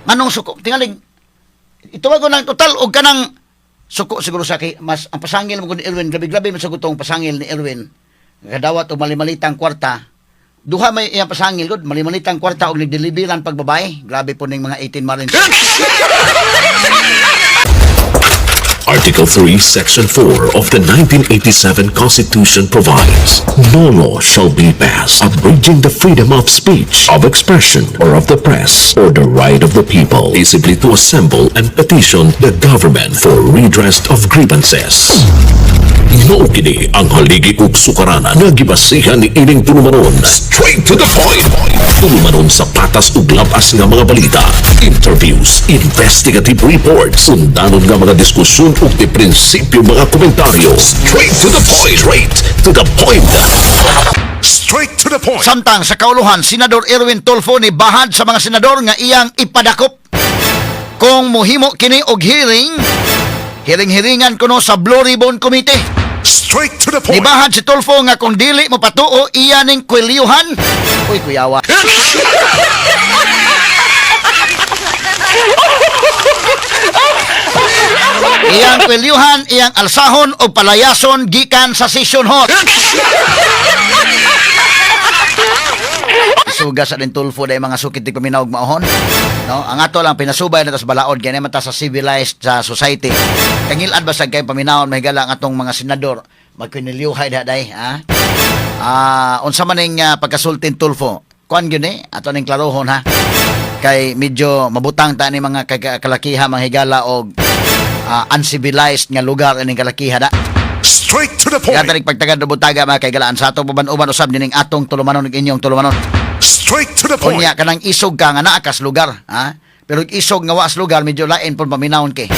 Nganong suko? Tingaling, ituwag ko ng total o kanang suko siguro sa kay mas ang pasangil mo ni Erwin, grabe-grabe man sa gutong pasangil ni Erwin. Kadawat o mali-malitang kwarta. Duha may iyang pasangil gud, mali-malitang kwarta og nagdeliveran pag babae. Grabe po ning mga 18 Marines. Article 3, Section 4 of the 1987 Constitution provides, no law shall be passed abridging the freedom of speech, of expression, or of the press, or the right of the people peaceably to assemble and petition the government for redress of grievances. Mao kini ang haligi ug sukaranan nga gibasihan ni ining tulumanon. Straight to the point. Tulumanon sa patas ug labas nga mga balita, interviews, investigative reports, undanon nga mga diskusyon ug di prinsipyo mga komentaryo. Straight to the point. Straight to the point. Straight to the point. Samtang sa kauluhan, Senador Erwin Tulfo ni bahad sa mga senador nga iyang ipadakop kung muhimo kini og hiring-hiringan kuno sa Blue Ribbon Committee. Straight to the point. Nibahad si Tulfo nga kung dili mo patuo iya ning kwelyuhan. Uy, kuyawa. Iyang kwelyuhan, iyang alsahon o palayason gikan sa session hall. Suga sa din Tulfo dahil mga sukit di paminawag maahon. No? Ang ato lang pinasubay na tas balaod kaya naman ta sa civilized sa society. Kangilad ba sa kayo paminawon mahigala ang atong mga senador magpiniliuhay daday, ha? Unsa man ning pagkasultin Tulfo. Kuan gyud ni ato ning klarohon ha. Kay medyo mabutang ta ni mga kalakiha mahigala og uncivilized nga lugar ining kalakiha da. Straight to the point. Kaya pagtagad do butaga mga kaigalaan sa atong paban-uban usab dining atong tulumanon ug inyong tulumanon. Straight to the point. Kunya kanang isog ka nga naa kas lugar, ha? Pero isog nga wa sa lugar medyo lain pud paminawon kay.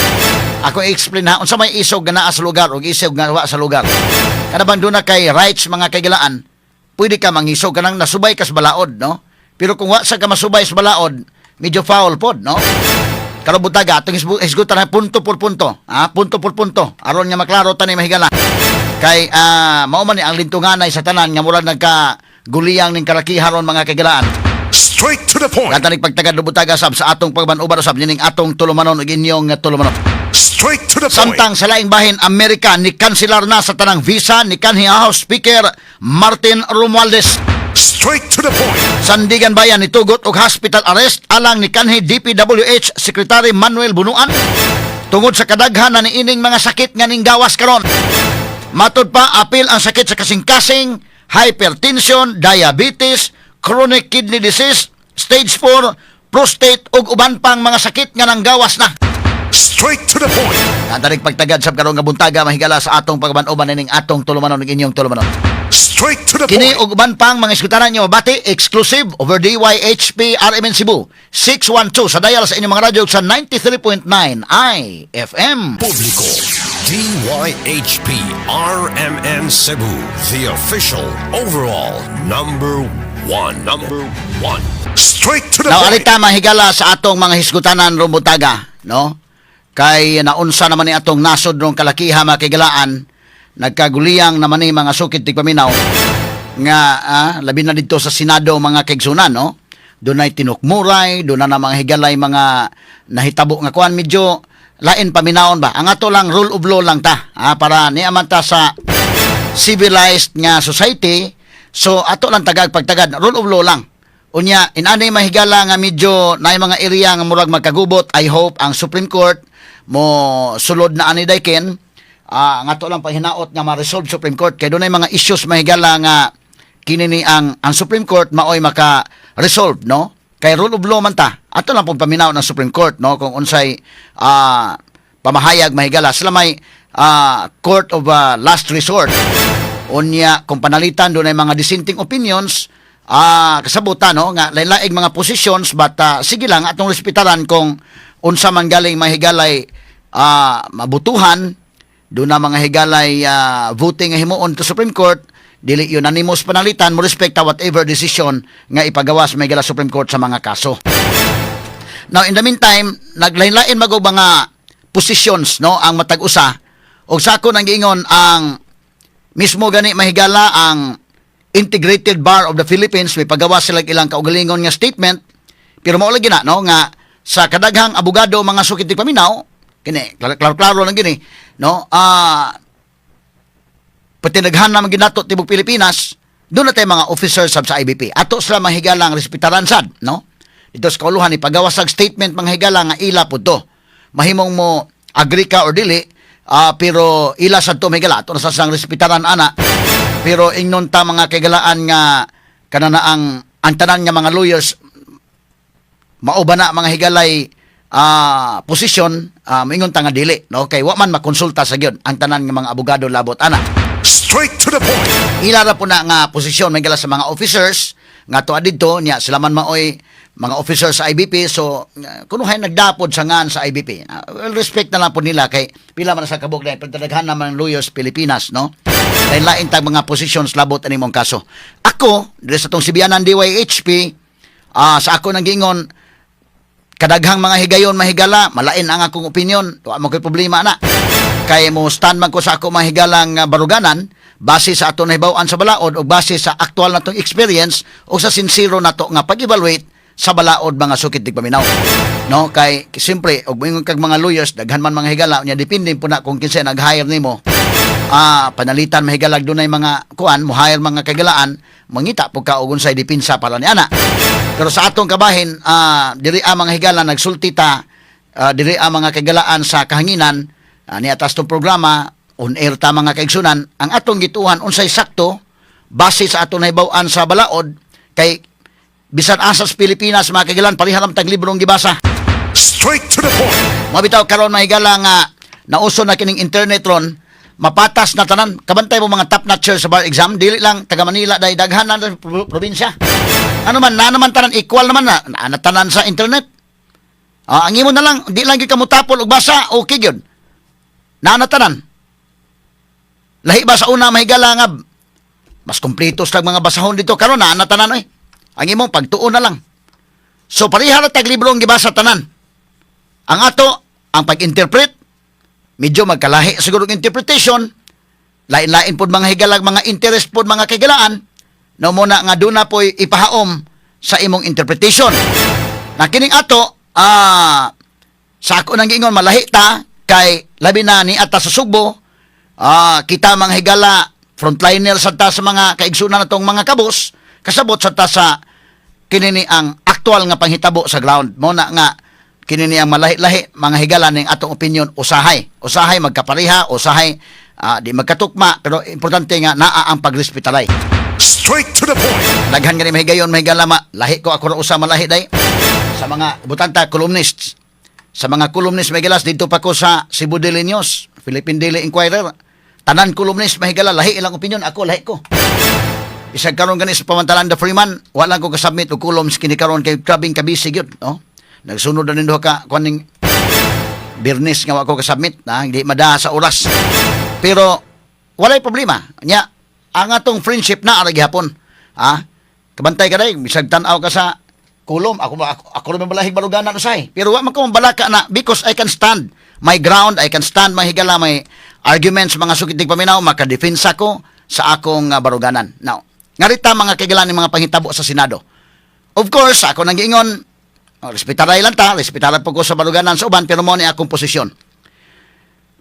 Ako i-explain ha unsa may isog nga naa sa lugar ug isog nga wa sa lugar. Kada bang doon na kay rights mga kaigalaan, pwede ka mangisog kanang nasubay kas balaod, no? Pero kung wa sa ka masubay sa balaod, medyo foul pod, no? Karo butaga atong isgutan na punto por punto, ha? Punto por punto. Aron nga maklaro tani mahigala. Kay mao man ni ang lintunganay sa tanan nga murag nagka guliyang ning kalakiharon mga kaigalaan. Straight to the point. Katanig pagtagad do butaga sab sa atong pagban-uban usab ning atong tulumanon ug inyong tulumanon. Straight to the point. Samtang sa laing bahin Amerika ni kanselar na sa tanang visa ni kanhi House Speaker Martin Romualdez. Straight to the point. Sandigan Bayan nitugot og hospital arrest alang ni kanhi DPWH Secretary Manuel Bunuan tungod sa kadaghan na niining mga sakit nga ning gawas karon. Matud pa apil ang sakit sa kasing-kasing, hypertension, diabetes, chronic kidney disease, stage 4, prostate ug uban pang mga sakit nga nang gawas na. Straight to the point. Katanig pagtagad sab karong nga buntaga mahigala sa atong pagban-uban ning atong tulumanon ug inyong tulumanon. Straight to the Kini point. og uban pang mga iskutanan nyo bati exclusive over DYHP RMN Cebu 612 sa dial sa inyong mga radyo sa 93.9 IFM. Publiko. DYHP RMN Cebu, the official overall number one. Straight to the Now point. alita mahigala sa atong mga hisgutanan rumbutaga, no? Kay naunsa naman ni atong nasod rong kalakiha mga kaigalaan, nagkaguliyang naman ni mga sukit tigpaminaw nga labi na dito sa Senado mga kaigsunan, no? Doon ay tinukmuray, doon na mga higalay mga nahitabo nga kuan medyo lain paminawon ba. Ang ato lang rule of law lang ta, para niaman ta sa civilized nga society. So ato lang tagag pagtagad rule of law lang. Unya inanay mahigala nga medyo naay mga area nga murag magkagubot. I hope ang Supreme Court mo sulod na ani dayken ang ato lang pahinaot nga ma-resolve Supreme Court kay dunay mga issues mahigala nga kini ni ang Supreme Court maoy maka-resolve, no? Kay rule of law man ta. Ato lang pong paminaw ng Supreme Court, no? Kung unsay pamahayag mahigala sila may court of last resort. Unya kung panalitan doon ay mga dissenting opinions, kasabutan, no? Nga lain-laing mga positions, but sige lang atong respetaran kung unsa man galing mahigalay mabutuhan doon na mga higalay voting nga himuon to Supreme Court, dili unanimous panalitan mo respekta whatever decision nga ipagawas may gala Supreme Court sa mga kaso. Now in the meantime, naglain-lain magog mga positions, no, ang matag-usa og sako nang giingon ang mismo gani mahigala ang Integrated Bar of the Philippines may pagawas sila ilang kaugalingon nga statement, pero mao lagi na, no, nga sa kadaghang abogado mga sukit ti paminaw kini klaro lang gini no patinaghan na maginato tibok Pilipinas doon na tayo mga officers sa IBP ato sila mga higalang respetaran sad no ito sa kauluhan ipagawas sa statement mga higala nga ila po to mahimong mo agree ka or dili pero ila sad to mga higala ato na sa sang respetaran ana pero ingnon ta mga kagalaan nga kanana ang tanan nga mga lawyers mauba na mga higalay posisyon mingon ta nga dili no kay wa man makonsulta sa gyud ang tanan nga mga abogado labot ana Straight to the point. ila ra po na nga posisyon may gala sa mga officers nga tuwa didto niya sila man maoy mga officers sa IBP so kunuhay nagdapod sa ngan sa IBP well respect na lang po nila kay pila man sa kabog na pagdadaghan naman lawyers Pilipinas no dahil lain tag mga positions labot ani mong kaso ako diri sa tong Sibianan DYHP sa ako nang gingon kadaghang mga higayon mahigala malain ang akong opinion wa mo koy problema na kay mo stand man ko sa ako mga higalang baruganan base sa ato nahibaw-an sa balaod o base sa aktual natong experience o sa sincero nato nga pag-evaluate sa balaod mga sukit tig paminaw no kay siyempre og moingon kag mga lawyers daghan man mga higala nya depende po na kung kinsa nag-hire nimo panalitan mahigalag dunay mga kuan mo hire mga kagalaan mangita pug ka og unsay depensa para ni ana pero sa atong kabahin diri mga higala nagsulti ta diri mga kagalaan sa kahanginan ni atas tong programa on air ta mga kaigsunan ang atong gituhan unsay sakto base sa atong nahibaw-an sa balaod kay bisan asas Pilipinas mga kagalan pariharam tag librong gibasa Straight to the point. mabitaw karon mga higala nga nauso na kining internet ron mapatas na tanan kabantay mo mga top notcher sa bar exam dili lang taga Manila dahil daghan na probinsya ano man na naman tanan equal naman na tanan sa internet ang imo na lang di lang gyud ka mutapol og basa okay gyud na tanan lahi ba sa una mahigala nga mas kompleto sa mga basahon dito karon na tanan oy ang imong pagtuon na lang so pareha ra tag libro ang gibasa tanan ang ato ang pag-interpret medyo magkalahi siguro ng interpretation lain-lain pod mga higalag mga interest pod mga kagalaan no muna nga duna po'y ipahaom sa imong interpretation na kining ato sa ako nang giingon malahi ta kay labi na ni ata sa Sugbo kita mga higala frontliner sa ta sa mga kaigsunan natong mga kabos kasabot sa ta sa kinini ang aktual nga panghitabo sa ground mo na nga kinini ang malahi-lahi mga higala ning atong opinion usahay magkapareha usahay di magkatukma pero importante nga naa ang pagrespetalay Straight to the point. daghan gani mahigayon mahigala lahi ko ako ra usa malahi day sa mga butanta columnists sa mga columnist mahigalas dito pa ko sa Cebu Daily News Philippine Daily Inquirer tanan columnist mahigala lahi ilang opinion ako lahi ko isag karon gani sa pamantalan the Freeman wala ko kasubmit og columns kini karon kay grabing kabisi gyud no nagsunod na nindo ka kuning Birnis nga wako kasubmit hindi madaha sa oras pero walay problema nya ang atong friendship na ara gihapon kabantay ka day bisag tan-aw ka sa kulom ako rin mabalahig baruganan usay pero wa man ko mabalaka na because I can stand my ground I can stand mahigala may arguments mga sukitig paminaw makadefensa ko sa akong baruganan now ngarita mga kagalan ni mga panghitabo sa Senado of course ako nang giingon respetaray lang ta, respetaran po ko sa baluganan sa uban, pero mo ni akong posisyon.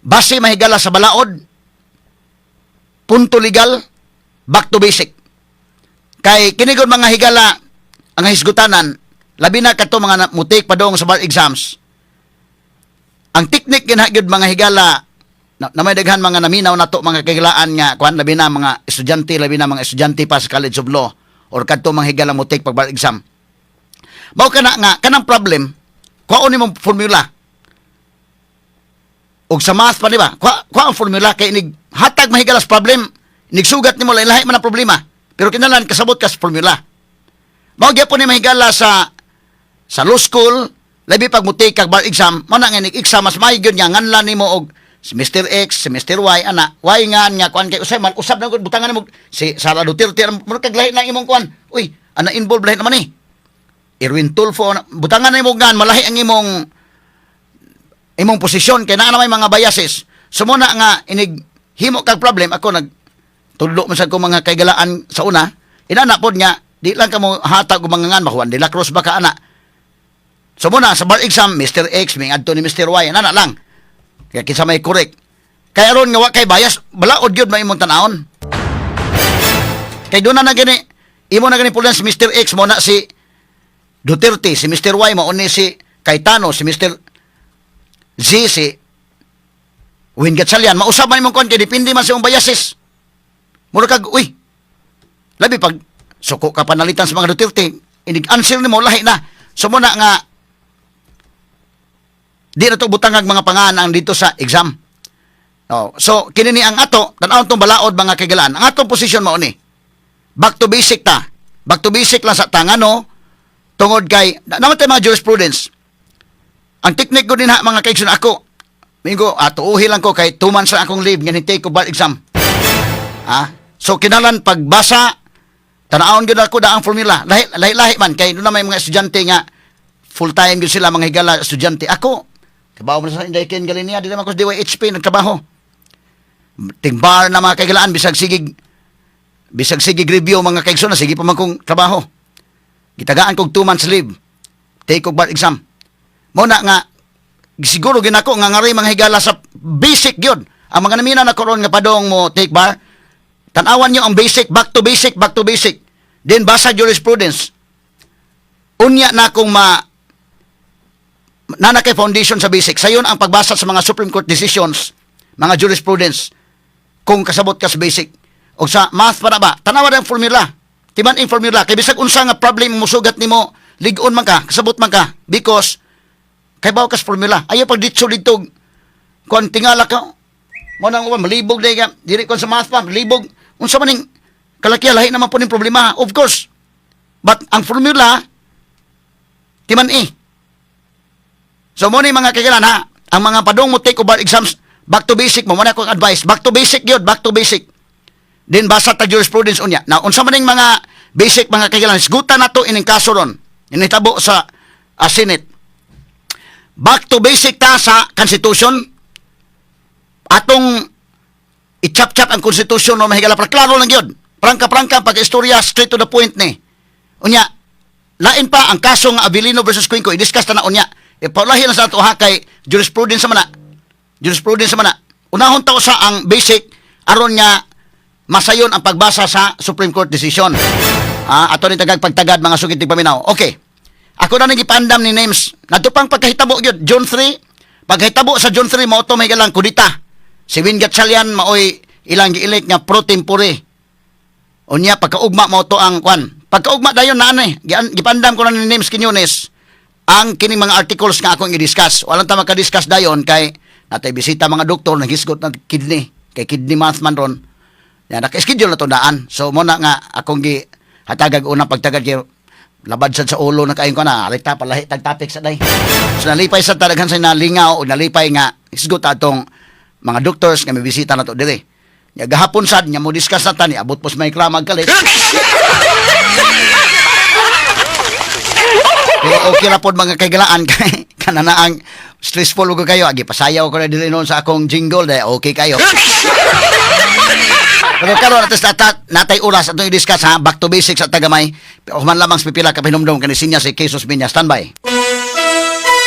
Base mahigala sa balaod, punto legal, back to basic. Kay kinigon mga higala, ang hisgutanan, labi na kato mga mutik padong sa bar exams. Ang teknik ginagyod mga higala, na may daghan mga naminaw na to mga kagilaan nga, kuhan labi na mga estudyante pa sa College of Law, or kadto mga higala mutik pag bar exam. Mao kana nga kanang problem kuhaon nimo formula og sa math pa di ba kuha ang formula kay inig hatag mahigalas problem inig sugat nimo lahi man ang problema pero kinahanglan kasabot ka sa formula mao gyapon ni mahigala sa law school labi pag mutik kag bar exam mao na nga inig exam mas may gyud nga nganlan nimo og semester X semester Y ana Y nga kuan kay usay man usab na gud butangan nimo si Sara Duterte mo kag lahi na imong kuan uy ana involved lahi naman ni Erwin Tulfo, butangan na mo gan, malahi ang imong posisyon, kaya na may mga biases. Sumuna nga, himo kag problem, ako nagtudlo man sa ko mga kaigalaan sa una, inanapod nga, di lang ka mo hatag o mga ngan, makuhan, di la cross baka ana. So muna sa bar exam Mr. X may adto ni Mr. Y ana lang. Kaya kinsa may correct. Kaya ron nga wa kay bias, balaod gyud may imong tan-awon. Kay doon na gani imo na gani pulan si Mr. X mo na si Duterte, si Mr. Y mo ni si Cayetano, si Mr. Z, si Win Gatchalian, mausap man imong konti, depende man sa imong biases. Mura kag, uy, labi pag suko ka panalitan sa mga Duterte, inig-answer nimo lahi na. So muna nga, di na to butangag mga panganang dito sa exam. Oh, so, kinini ang ato, tanawon tong balaod mga kagalaan. Ang atong posisyon mao ni, back to basic ta. Back to basic lang sa tangano, tungod kay, naman tayo mga jurisprudence. Ang teknik ko din ha, mga kaigsun ako, mingo, tuuhi lang ko kay 2 months na akong leave, nga take ko bar exam. So, kinalan pagbasa, tanawon gyud ako da ang formula. Lahi man, kay doon na may mga estudyante nga, full-time gyud sila, mga higala estudyante. Ako, kabaho mo na sa Inday Ken Galinia, di naman ko sa DYHP, nagtrabaho. Tingbar na mga kaigalaan, bisag sigig review mga kaigsun na, sige pa man kong trabaho. Gitagaan kong 2 months leave, take ko bar exam. Muna nga, siguro ginako nga ngari mga higala sa basic yun. Ang mga namina na karon nga padong mo take bar, tanawan nyo ang basic, back to basic, back to basic. Then basa jurisprudence. Unya na kung nanakay foundation sa basic. Sayon ang pagbasa sa mga Supreme Court decisions, mga jurisprudence, kung kasabot ka sa basic. O sa math para ba, tanawan ang formula. Timan ang formula. Kaya bisag unsa nga problem musugat nimo, ligon man ka, kasabot man ka. Because, kay bawa kas formula. Ayaw pag ditso-ditog, kung tingala ka, mo nang malibog na ka, diri ko sa math pa, malibog. Unsa man yung kalakiya, lahi naman po ng problema. Of course. But, ang formula, timan So, mo ni mga kailan ha, ang mga padong mo take over exams, back to basic mo, muna akong advice, back to basic yun, back to basic. Then, basa ta jurisprudence unya. Now, unsa man yung mga basic mga kailan, isgutan na to ining kaso ron, initabo sa Senate. Back to basic ta sa Constitution, atong i-chap-chap ang Constitution no mahigala, para klaro lang yun. Prangka-prangka, pag-istorya, straight to the point ni. Unya, lain pa ang kaso nga Avellino versus Cuenco, i-discuss ta na unya. Ipaulahin na sa ito ha kay jurisprudence sa mana. Jurisprudence sa mana. Unahon tao sa ang basic, aron nga masayon ang pagbasa sa Supreme Court decision. Ato ni tagag pagtagad mga sugid paminaw. Okay. Ako na nagipandam ni names. Nadto pang pagkahitabo gyud June 3. Paghitabo sa June 3 mao to may galang kudita. Si Win Gatchalian maoy ilang gielect nga pro tempore. Unya pagkaugma mao to ang kwan. Pagkaugma dayon na ani. Gipandam ko na ni names Quiñones ang kining mga articles nga akong i-discuss. Walang ta maka-discuss dayon kay natay bisita mga doktor naghisgot ng kidney. Kay kidney month man ron. Yan, naka-schedule na to daan. So, muna nga, akong hatagag unang pagtagad kay labad sad sa ulo na kain ko na, alita palahi, tag-topic sa day. So, nalipay sa talagang sa nalingaw o nalipay nga, isgot atong mga doctors nga may bisita na to dire. Nga gahapon sad, nga mo discuss na tani, abot pos may klamag kalit. Pero okay na po mga kaigalaan kay kanana ang stressful ko kayo. Agi pasayaw ko na dili noon sa akong jingle dahil okay kayo. Pero karon atas natay oras atong i-discuss ha, back to basics at tagamay. Pero man lamang pipila ka pinumdum kani sinya si Jesus Minya, standby.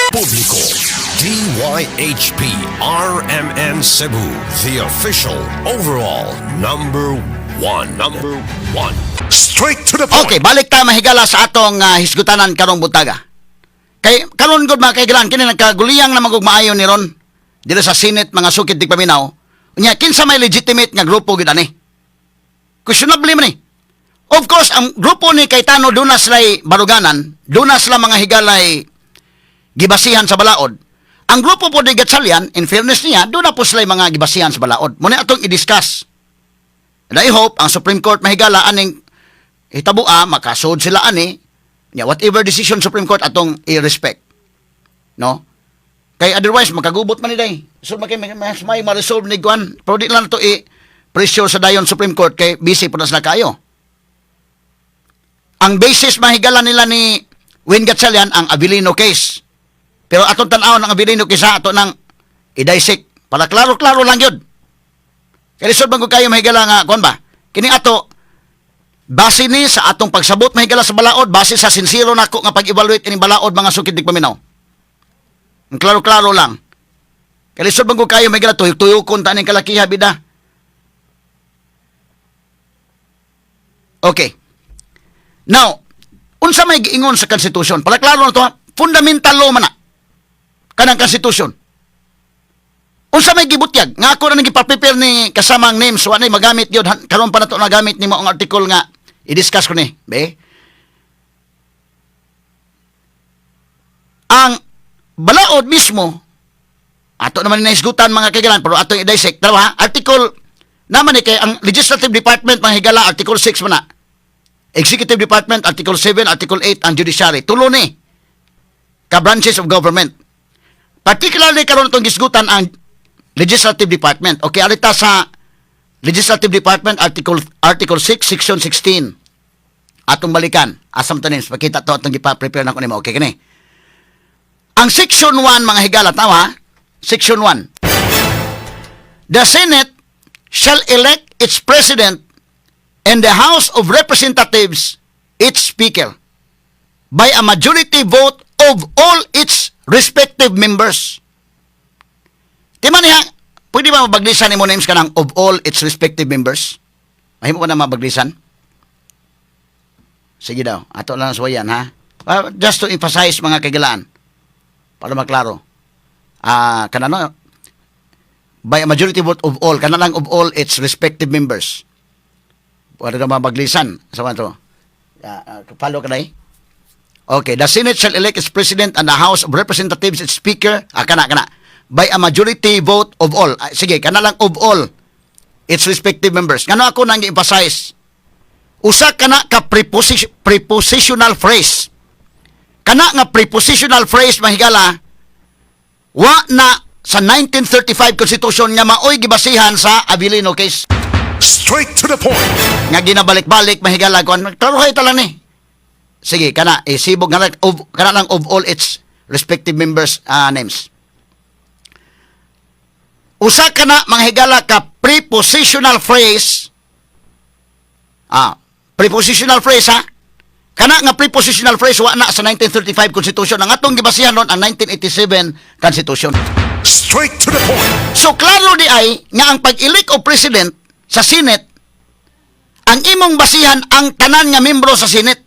Publiko, DYHP RMN Cebu, the official overall number one. Straight to the point. Okay, balik ta mahigala sa atong hisgutanan karong butaga. Kay karon gud mga kaigalan kini nagkaguliyang na magugmaayo ni ron dito sa Senate mga sukid tigpaminaw. Unya kinsa may legitimate nga grupo gid ani? Questionable man ni. Of course, ang grupo ni Cayetano doon na sila'y baruganan, doon na sila mga higalay gibasihan sa balaod. Ang grupo po ni Gatchalian, in fairness niya, doon na po sila'y mga gibasihan sa balaod. Muna atong i-discuss. And I hope, ang Supreme Court mahigala aning hitabua, makasod sila ani, whatever decision Supreme Court atong i-respect. No? Kay otherwise, makagubot man ni day. So, may ma-resolve ni Guan. Pero di lang ito pressure sa dayon Supreme Court kay busy po na sila kayo. Ang basis mahigala nila ni Win Gatchalian ang Avellino case. Pero atong tan-aw ng Avellino case ato nang i-dissect para klaro-klaro lang yun. Kaya lisod bang kayo mahigala nga kon ba? Kini ato base ni sa atong pagsabot mahigala sa balaod, base sa sincero nako nga pag-evaluate ining balaod mga sukid tigpaminaw. Ang klaro-klaro lang. Kaya lisod bang ko kayo mahigala tuyok-tuyokon ta ning kalakiha bida. Okay. Now, unsa may giingon sa konstitusyon? Palaklaro na to, ha? Fundamental law man na. Kanang konstitusyon. Unsa may gibutyag? Nga ako na nagpa-prepare ni kasamang names, wa na magamit yun. Karon pa na to nagamit ni mo ang article nga i-discuss ko ni. Be? Ang balaod mismo, ato naman naisgutan mga kaigalan, pero ato i-dissect. Pero ha, article naman kay ang Legislative Department mga higala, article 6 man na. Executive Department, article 7, article 8, ang Judiciary. Tulo ni ka-branches of government. Particularly karon itong gisgutan ang Legislative Department. Okay, alita sa Legislative Department, article 6, section 16. Atong balikan. Asam to names. Pakita to atong gipa-prepare na ko nimo. Okay, kini. Ang section 1, mga higala, tawa, section 1. The Senate shall elect its president and the House of Representatives its speaker by a majority vote of all its respective members. Di man niya, pwede ba mabaglisan ni mo names ka ng of all its respective members? Mahimo ka na mabaglisan? Sige daw, ato lang suwayan ha. Just to emphasize mga kagalaan, para maklaro. Kanano, by a majority vote of all, kanalang of all its respective members. Pwede ka mabaglisan. Sa mga to. Follow ka na eh? Okay, the Senate shall elect its president and the House of Representatives its speaker, kana, by a majority vote of all. Sige, kana lang of all its respective members. Ngano ako nang i-emphasize? Usa kana ka prepositional phrase. Kana nga prepositional phrase mahigala, wa na sa 1935 Constitution nga maoy gibasihan sa Abilino case. Straight to the point. Nga ginabalik-balik mahigala kon. Klaruhay ta lang ni. Sige, kana isibog kana lang of all its respective members names. Usa kana mga higala ka prepositional phrase. Prepositional phrase ha. Kana nga prepositional phrase wa na sa 1935 Constitution. Ang atong gibasihan ron ang 1987 Constitution. Straight to the point. So klaro di ay nga ang pag-elect o president sa Senate, ang imong basihan ang tanan nga membro sa Senate.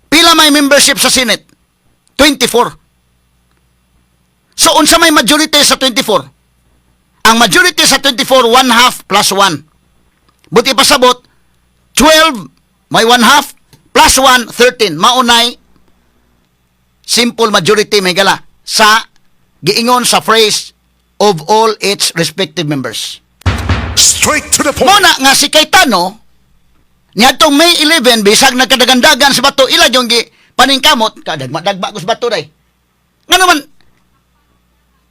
Pila may membership sa Senate? 24. So, unsa may majority sa 24? Ang majority sa 24, 1/2 plus 1. Buti pasabot, 12, may 1/2, plus 1, 13. Maunay, simple majority may gala sa giingon sa phrase of all its respective members. Straight to the point. Muna nga si Cayetano, niadtong May 11, bisag nagkadagandagan sa bato, ila yung paningkamot, kadagma-dagma ko sa bato day. Nga naman,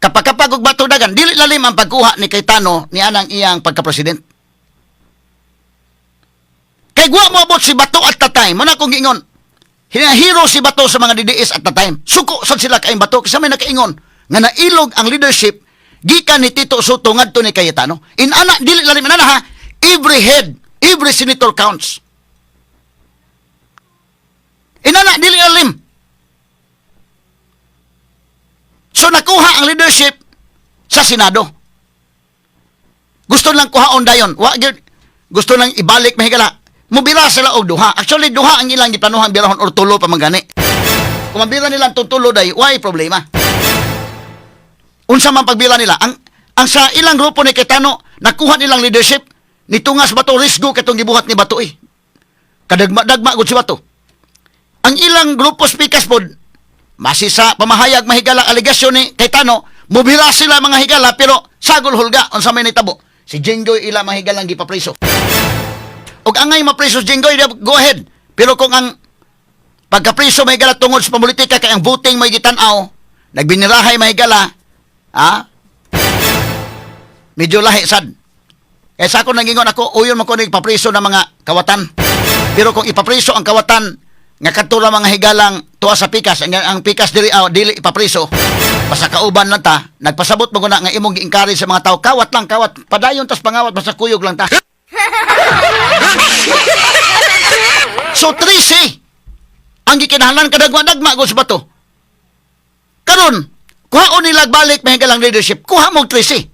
kapag og bato dagan, dili lalim ang pagkuha ni Cayetano ni anang iyang pagka-president. Kay guwa mo abot si bato at the time, muna kong giingon, hinahiro si bato sa mga DDS at the time. Suko sad sila kayong bato, kasi may nakaingon, nga nailog ang leadership gikan ni Tito Soto ngadto ni Cayetano. In ana dili lalim ana ha, every head, every senator counts. In ana dili lalim. So nakuha ang leadership sa Senado. Gusto lang kuhaon dayon. Wa gyud gusto lang ibalik mahigala. Mubira sila og duha. Actually duha ang ilang giplanuhan birahon or tulo pa mangani. Kung mabira nila tulo day, why problema? Unsa man pagbila nila, ang sa ilang grupo ni Cayetano, nakuha nilang leadership, nitungas bato, risgo katong gibuhat ni bato eh. Kadagma-dagma gud si bato. Ang ilang grupo speakers pod, masisa pamahayag mahigala aligasyon ni Cayetano, mubira sila mga higala, pero sagol hulga, unsa may nitabo. Si Jinggoy ila mahigalang gipapreso. Og angay mapreso si Jinggoy, go ahead. Pero kung ang pagkapreso mahigala tungod sa pamolitika, kay ang voting may gitanaw, nagbinirahay mahigala, medyo lahi sad. Kaya sa ako nangingon ako, uyon man ko nagpapreso ng mga kawatan. Pero kung ipapreso ang kawatan, nga katula mga higalang tuwa sa pikas, ang pikas dili ipapreso, basta kauban lang ta, nagpasabot mo na nga imong gi-encourage sa mga tao, kawat lang, kawat, padayon tas pangawat, basta kuyog lang ta. So 13 ang gikinahanglan kadagwa-dagma gud sa bato. Karon, kuhaon nila balik may galang leadership. Kuha mo 13.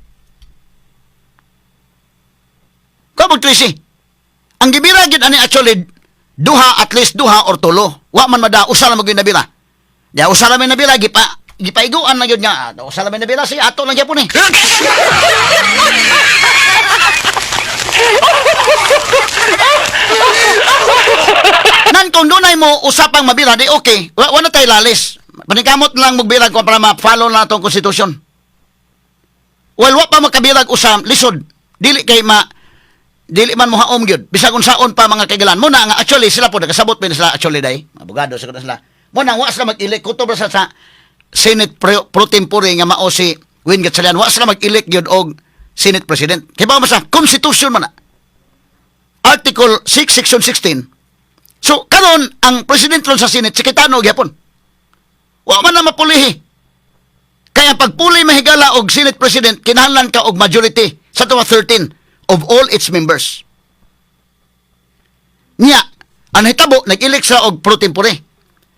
Kuha mo 13. Ang gibira gid ani actually duha, at least duha or tulo. Wa man mada usa lang maging nabira. Ya usa lang may nabira gipaiguan na gyud nga. Usa lang may nabira si ato lang gyapon eh. Nan kung dunay mo usapang mabira di okay. Wala tay lalis. Panikamot lang magbirag ko para ma-follow na atong konstitusyon. Well, wa pa makabirag usam lisod. Dili man mo haom gyud. Bisag unsaon pa mga kagalan. Muna nga actually sila po nagkasabot pa sila actually day. Abogado sa sila. Muna wa sila mag-elect kutob sa Senate pro tempore nga mao si Win Gatchalian. Wa sila mag-elect gyud og Senate President. Kaya ba sa Constitution man na. Article 6, Section 16. So, karon ang President ron sa Senate, si Cayetano gyapon. Wa man na mapulihi. Kaya pagpuli mahigala og Senate President, kinahanglan ka og majority sa tuwa 13 of all its members. Nya, ang hitabo, nag-elect sa og pro tempore.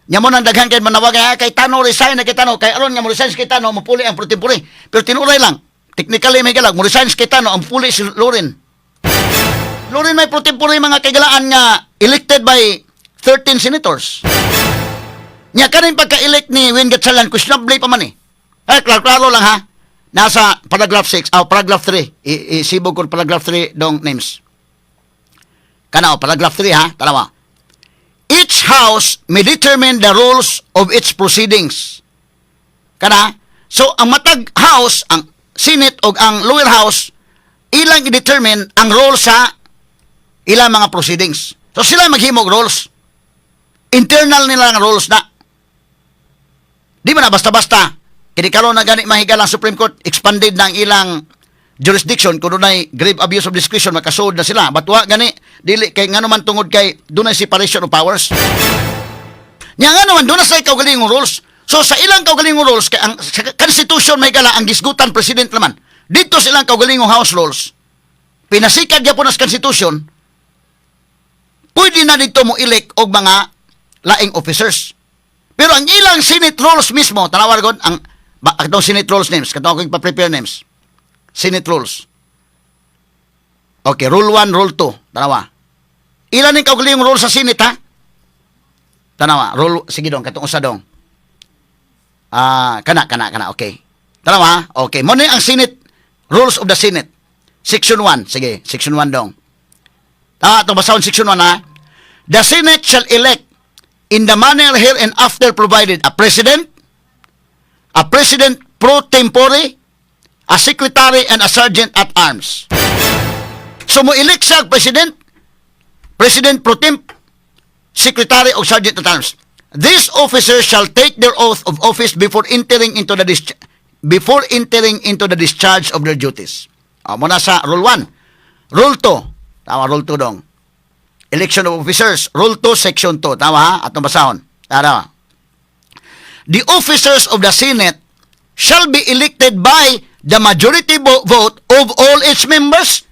Nya mo nang daghan kay manawag kay Tano resign na kay Tano kay aron nga mo resign si Tano mapuli ang pro tempore. Pero tinuray lang. Technically may galag mo resign si Tano ang puli si Loren. Loren may pro tempore mga kagalaan nga elected by 13 senators. Nya kanin pagka-elect ni Win Gatchalian questionable pa man eh. Klaro lang ha. Nasa paragraph 6 paragraph 3. Isibog ko paragraph 3 dong names. Kana paragraph 3 ha. Tanawa. Each house may determine the rules of its proceedings. Kana? So, ang matag house, ang Senate o ang lower house, ilang i-determine ang rules sa ilang mga proceedings. So, sila maghimog rules. Internal nila ang rules na. Di ba na basta-basta. Kinikaroon na gani mahigala ang Supreme Court, expanded na ang ilang jurisdiction kung dunay grave abuse of discretion makasud na sila. But wa gani dili kay ngano man tungod kay dunay separation of powers. Nya nga naman dunay sa kaugalingong rules. So sa ilang kaugalingong rules kay ang constitution may gala ang gisgutan president naman. Dito sa ilang kaugalingong house rules pinasikad gyapon as constitution. Pwede na dito mo elect og mga laing officers. Pero ang ilang Senate rules mismo, tanawar gud ang atong Senate rules names, katong ko pa-prepare names. Senate rules. Okay, rule 1, rule 2. Tanawa. Ilan ning kaugalingong rule sa Senate ha? Tanawa, rule sige dong katong usa dong. Kana okay. Tanawa, okay. Mo ni ang Senate rules of the Senate. Section 1, sige, section 1 dong. Ito basahon section 1 ha. The Senate shall elect in the manner hereinafter provided a president pro tempore, a secretary, and a sergeant at arms. So mo elect siya president pro temp, secretary o sergeant at arms. These officers shall take their oath of office before entering into the discharge of their duties. Muna sa rule 1. Rule 2. Tama, rule 2 dong. Election of officers. Rule 2, section 2. Tama ha? Atong basahon. Tama. The officers of the Senate shall be elected by the majority vote of all its members.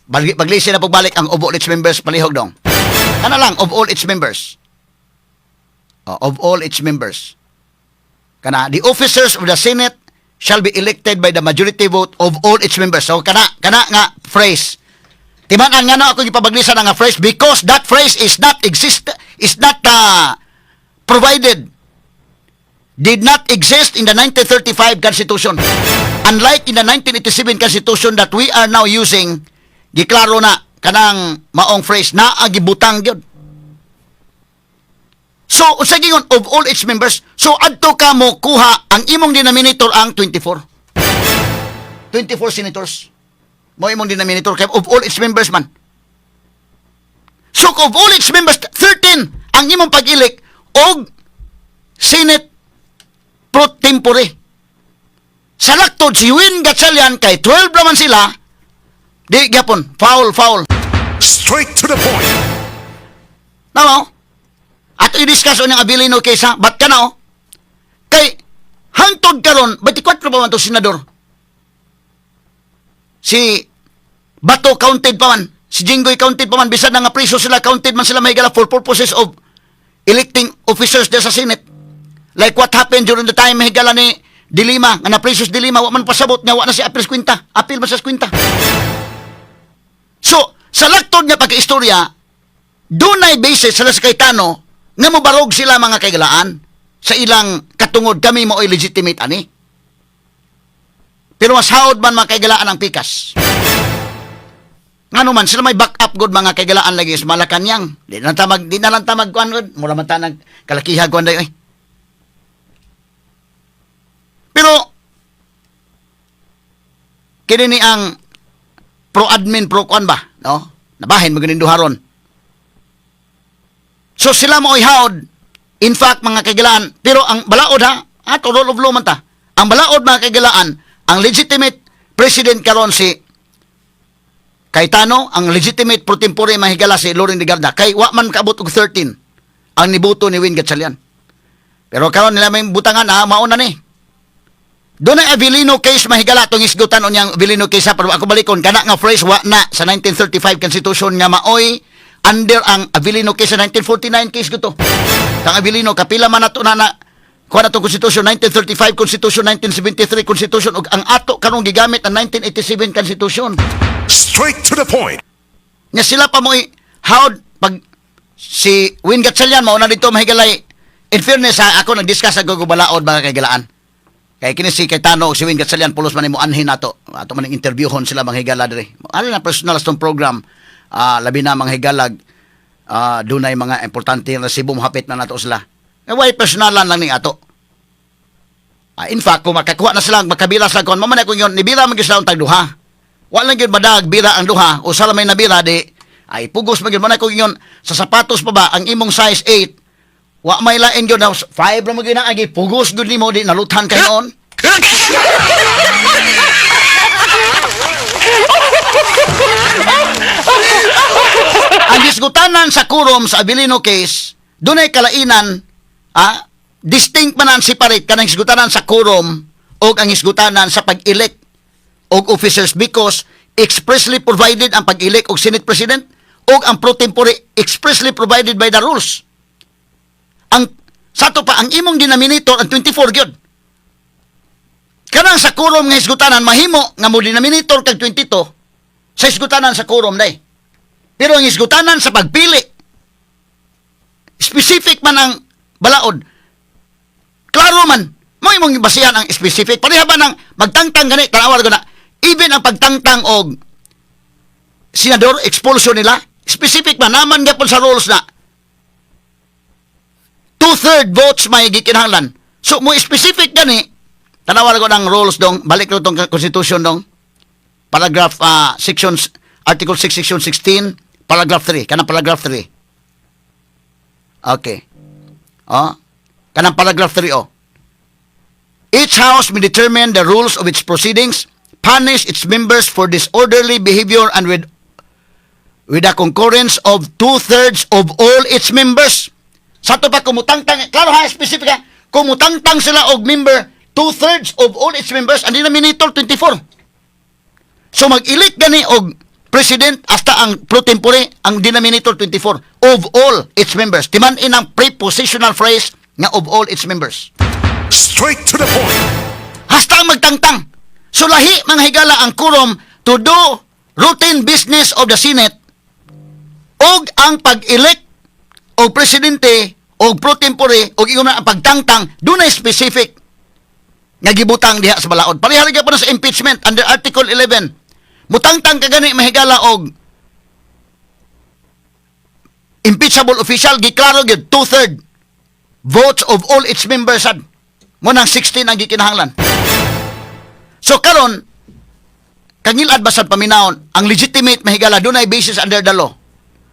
Paglisi na pagbalik ang of all its members, palihog dong. Ano lang, of all its members. Of all its members. Kana, the officers of the Senate shall be elected by the majority vote of all its members. So, kana nga phrase. Timan-an nga na ako ipabaglisa na nga phrase because that phrase is not provided. Did not exist in the 1935 Constitution. Unlike in the 1987 Constitution that we are now using, giklaro na kanang maong phrase na agibutang gyud. So, unsa gingon of all its members, so adto ka mo kuha ang imong denominator ang 24. 24 senators. Mo imong denominator kay of all its members man. So, of all its members, 13 ang imong pag-elect og Senate pro tempore. Sa laktod, si Win Gatchalian kay 12 naman sila, di gyapon, foul. Straight to the point. Namo? Ato i-discuss on yung abilino kaysa, ba't ka na o? Kay, hangtod karon 24 pa man to senador. Si Bato counted pa man. si Jinggoy counted pa man, bisan na nga priso sila, counted man sila mahigala for purposes of electing officers there sa Senate. Like what happened during the time mahigala ni Dilima, nga na Precious Dilima, wa man pasabot nga, wa na si apil sa kwinta. Apil man sa kwinta. So, sa laktod nga pagka-istorya, doon ay basis sila sa Cayetano nga mubarog sila mga kaigalaan sa ilang katungod kami mo ay legitimate ani. Pero mas haod man mga kaigalaan ang pikas. Ngano man sila may backup good mga kaigalaan lagi sa Malacanang. Di na lang tamag kuan gud, mura man ta nag kalakiha kuan day. Pero kini ni ang pro-admin pro-kuan ba, no? Nabahin mo ganin duharon. So sila mo haod. In fact, mga kaigalaan, pero ang balaod ha, ato rule of law man ta. Ang balaod mga kaigalaan, ang legitimate president karon si Cayetano, ang legitimate pro tempore mahigala si Loren Legarda. Kay wa man kaabot og 13 ang nibuto ni Win Gatchalian. Pero karon nila may butangan mauna ni. Doon ay Avellino case mahigala itong isgutan o niyang Avellino case pero ako balikon, kana nga phrase wa na sa 1935 Constitution nga maoy under ang Avellino case sa 1949 case ko to. Kang Avellino, kapila man nato na kuha na itong Constitution, 1935 Constitution, 1973 Constitution, ug ang ato karong gigamit ang 1987 Constitution. Straight to the point. Nga sila pa mo'y howd pag si Win Gatchalian mauna dito mahigalay. In fairness ha, ako nag-discuss ako balaod mga kaigalaan. Kaya kini si Cayetano o si Win Gatchalian pulos man mo anhin nato. Ato man interviewhon sila mga higala diri. Ano na personal stong program, labi na mga higalag, dunay mga importante na Cebu hapit na nato sila. Why personalan lang ni ato. In fact, kung makakuha na sila, makabira sila kung mamana kung yun, nibira man sila ang tagduha. Wala gyud badag bira ang duha o sala may nabira di ay pugos man gyud man kung yun sa sapatos pa ba ang imong size 8 wa may lain gyud na 5 ra mo gyud na agi pugos gyud nimo di naluthan kay noon. Ang disgutanan sa quorum sa Avellino case, dunay kalainan, distinct man ang separate kanang isgutanan sa quorum o ang isgutanan sa pag-elect og officers because expressly provided ang pag-elect og Senate President o ang pro tempore expressly provided by the rules. Ang sato pa ang imong denominator ang 24 gyud. Kanang sa quorum nga isgutanan mahimo nga mo denominator kag 22 sa isgutanan sa quorum day. Pero ang isgutanan sa pagpili specific man ang balaod. Klaro man mo imong basihan ang specific. Pareha ba nang magtangtang gani tanawar ko na even ang pagtangtang og senador expulsion nila specific man naman gyapon sa rules na 2/3 votes may gikinahanglan. So mo specific gani tanawar ko ng rules dong balik ko tong constitution dong paragraph sections article 6 section 16 paragraph 3 kanang paragraph 3. Okay. Kanang paragraph 3 Each house may determine the rules of its proceedings, punish its members for disorderly behavior and with the concurrence of 2/3 of all its members. Sa to pa kumutangtang, klaro ha, specific ha, kumutangtang sila og member 2/3 of all its members, ang denominator 24. So mag-elect gani og president hasta ang pro tempore ang denominator 24 of all its members. Timan-in ang prepositional phrase nga of all its members. Straight to the point. Hasta ang magtangtang. So lahi mga higala ang quorum to do routine business of the Senate og ang pag-elect o presidente o pro tempore o ingon ang pagtangtang dunay specific nga gibutang diha sa balaod. Parihalaga pa na sa impeachment under Article 11. Mutangtang ka gani mahigala og impeachable official giklaro gyud 2/3 votes of all its members sad. Mo nang 16 ang gikinahanglan. So karon kangilad basad paminawon ang legitimate mahigala dunay basis under the law.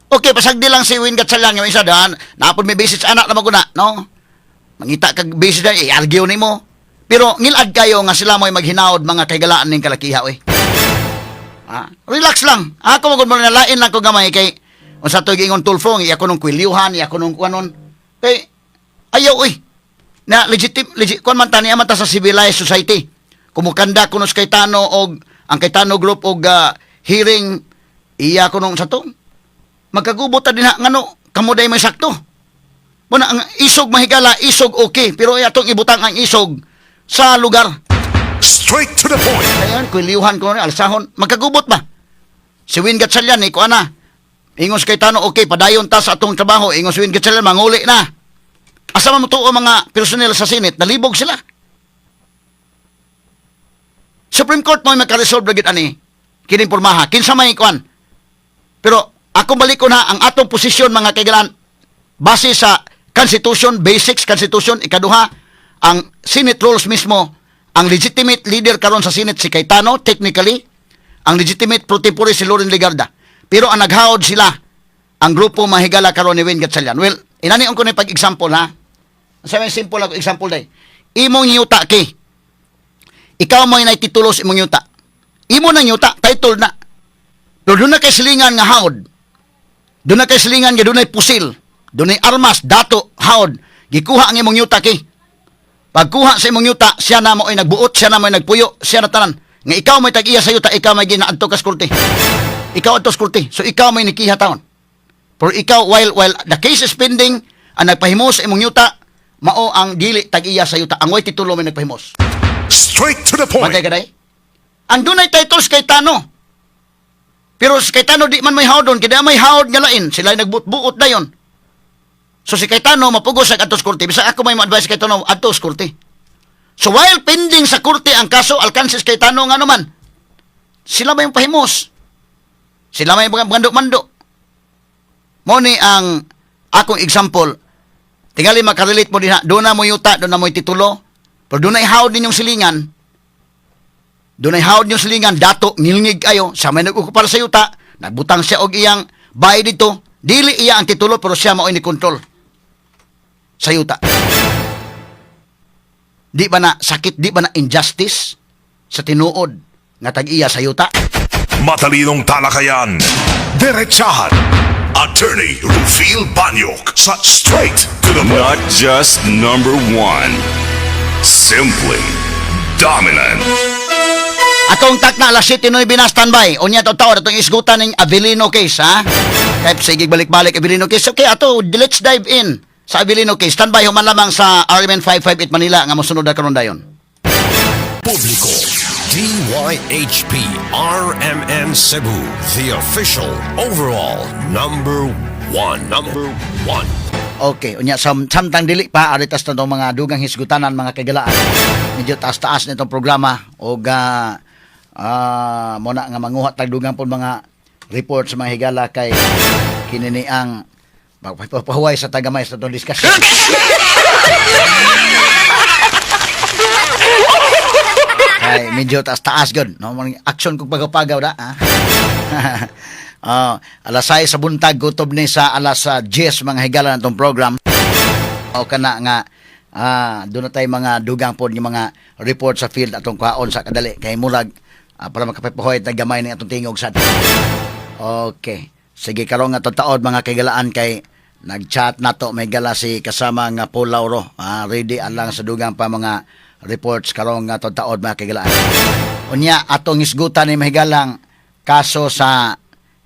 Okay, pasagdi lang si Win Gatchalian nga isa daan, napod may basis anak na maguna, no? Mangita kag basis na i-argue nimo. Pero ngilad kayo nga sila mo'y maghinaod mga kaigalaan ning kalakiha oy. Relax lang. Ako magud mo na lain lang ko gamay kay unsa to gingon tulfo, ako nung kwilyuhan, ako nung kuanon. Kay ayaw oy. Na legit kuan man tani amata sa civilized society. Kumukanda kuno sa Cayetano og ang Cayetano group og hearing Iya ko nung sa to. Magkagubot ta din ha, ngano, kamuday may sakto. Muna, ang isog mahigala, isog okay, pero atong ibutang ang isog sa lugar. Straight to the point. Ayan, kuiliuhan ko na, alsahon, magkagubot ba? Si Win Gatchalian, ko ana. Ingos kay Tano, okay, padayon ta sa atong trabaho, ingos Win Gatchalian, manguli na. Asa man mo to ang mga personnel sa Senate, nalibog sila. Supreme Court mo makaresolve lagi ani, kining pormaha, kinsa may kuan. Pero, ako balik ko na, ang atong posisyon, mga kaigalan, base sa Constitution, Basics Constitution, ikaduha, ang Senate rules mismo, ang legitimate leader karon sa Senate si Cayetano, technically, ang legitimate pro tempore si Loren Legarda. Pero ang naghawd sila, ang grupo mahigala karon ni Win Gatchalian. Well, inanion ko na pag-example ha. Sabi simple ako example day. Imong yuta ki. Ikaw mo inay titulo sa imong yuta. Imo nang yuta, title na. Pero doon na kay silingan nga hawd. Doon na kay silingan nga doon ay pusil. Doon ay armas, dato, hawd. Gikuha ang imong yuta ki. Pagkuha sa imong yuta, siya na mo ay nagbuot, siya na mo ay nagpuyo, siya na tanan. Nga ikaw may tag-iya sa yuta, ikaw may ginaadto ka skurti. Ikaw adto skurti. So ikaw may nikiha taon. Pero ikaw, while the case is pending, ang nagpahimos sa imong yuta, mao ang dili tag-iya sa yuta. Ang way titulo may nagpahimos. Straight to the point. Matay ka day? Ang dunay titles kay Tano. Pero si Cayetano di man may hawd doon, kaya may hawd nga lain. Sila nagbuot-buot na yun. So si Cayetano mapugos sa atos korte. Bisa ako may ma-advise kay Cayetano atos korte. So while pending sa korte ang kaso, alkansis Cayetano nga naman, sila may pahimos. Sila may mando-mando. Mo ni ang akong example, tingali makarelate mo din ha, doon na mo yuta, doon na mo titulo, pero doon na ihawd ninyong silingan, doon ay hawd niyo silingan, dato, ngilngig kayo, sa may nag-ukupal sa yuta, nagbutang siya og iyang bahay dito, dili iya ang titulo, pero siya mao'y ni-control sa yuta. Di ba na sakit, di ba na injustice sa tinuod nga tag-iya sa yuta? Matalinong talakayan. Diretsahan. Attorney Rufil Banyok sa Straight to the Not Point. just number one, simply dominant. Atong tak na alas 7:09 na standby. Unya to tawad atong isgutan ning Avelino case ha. Kaya sige balik-balik Avelino case. Okay, ato let's dive in sa Avelino case. Standby human lamang sa RMN 558 Manila nga mosunod na karon dayon. Publico, DYHP, RMN Cebu, the official overall number one. Okay, unya samtang dili pa aritas na mga dugang hisgutanan mga kagalaan. Medyo taas-taas nitong programa og muna nga manguha tag dugang pud mga report sa mga higala kay kinini ang magpapahuway sa tagamay sa itong discussion. Ay, medyo taas-taas gud, no? Action kung pagapagaw da, ha? Alas 6 sa buntag, gutob ni sa alas 10 mga higala ng itong program. O kana nga, doon na tayo mga dugang po yung mga report sa field atong kwaon sa kadali. Kay mulag, para makapapahoy at gamay ng atong tingog sa okay. Sige, karong nga taod mga kagalaan kay nag-chat na to, may gala si kasama nga Paul Lauro. Ready alang sa dugang pa mga reports karong nga taod mga kagalaan. Unya, atong isgutan ni mahigalang kaso sa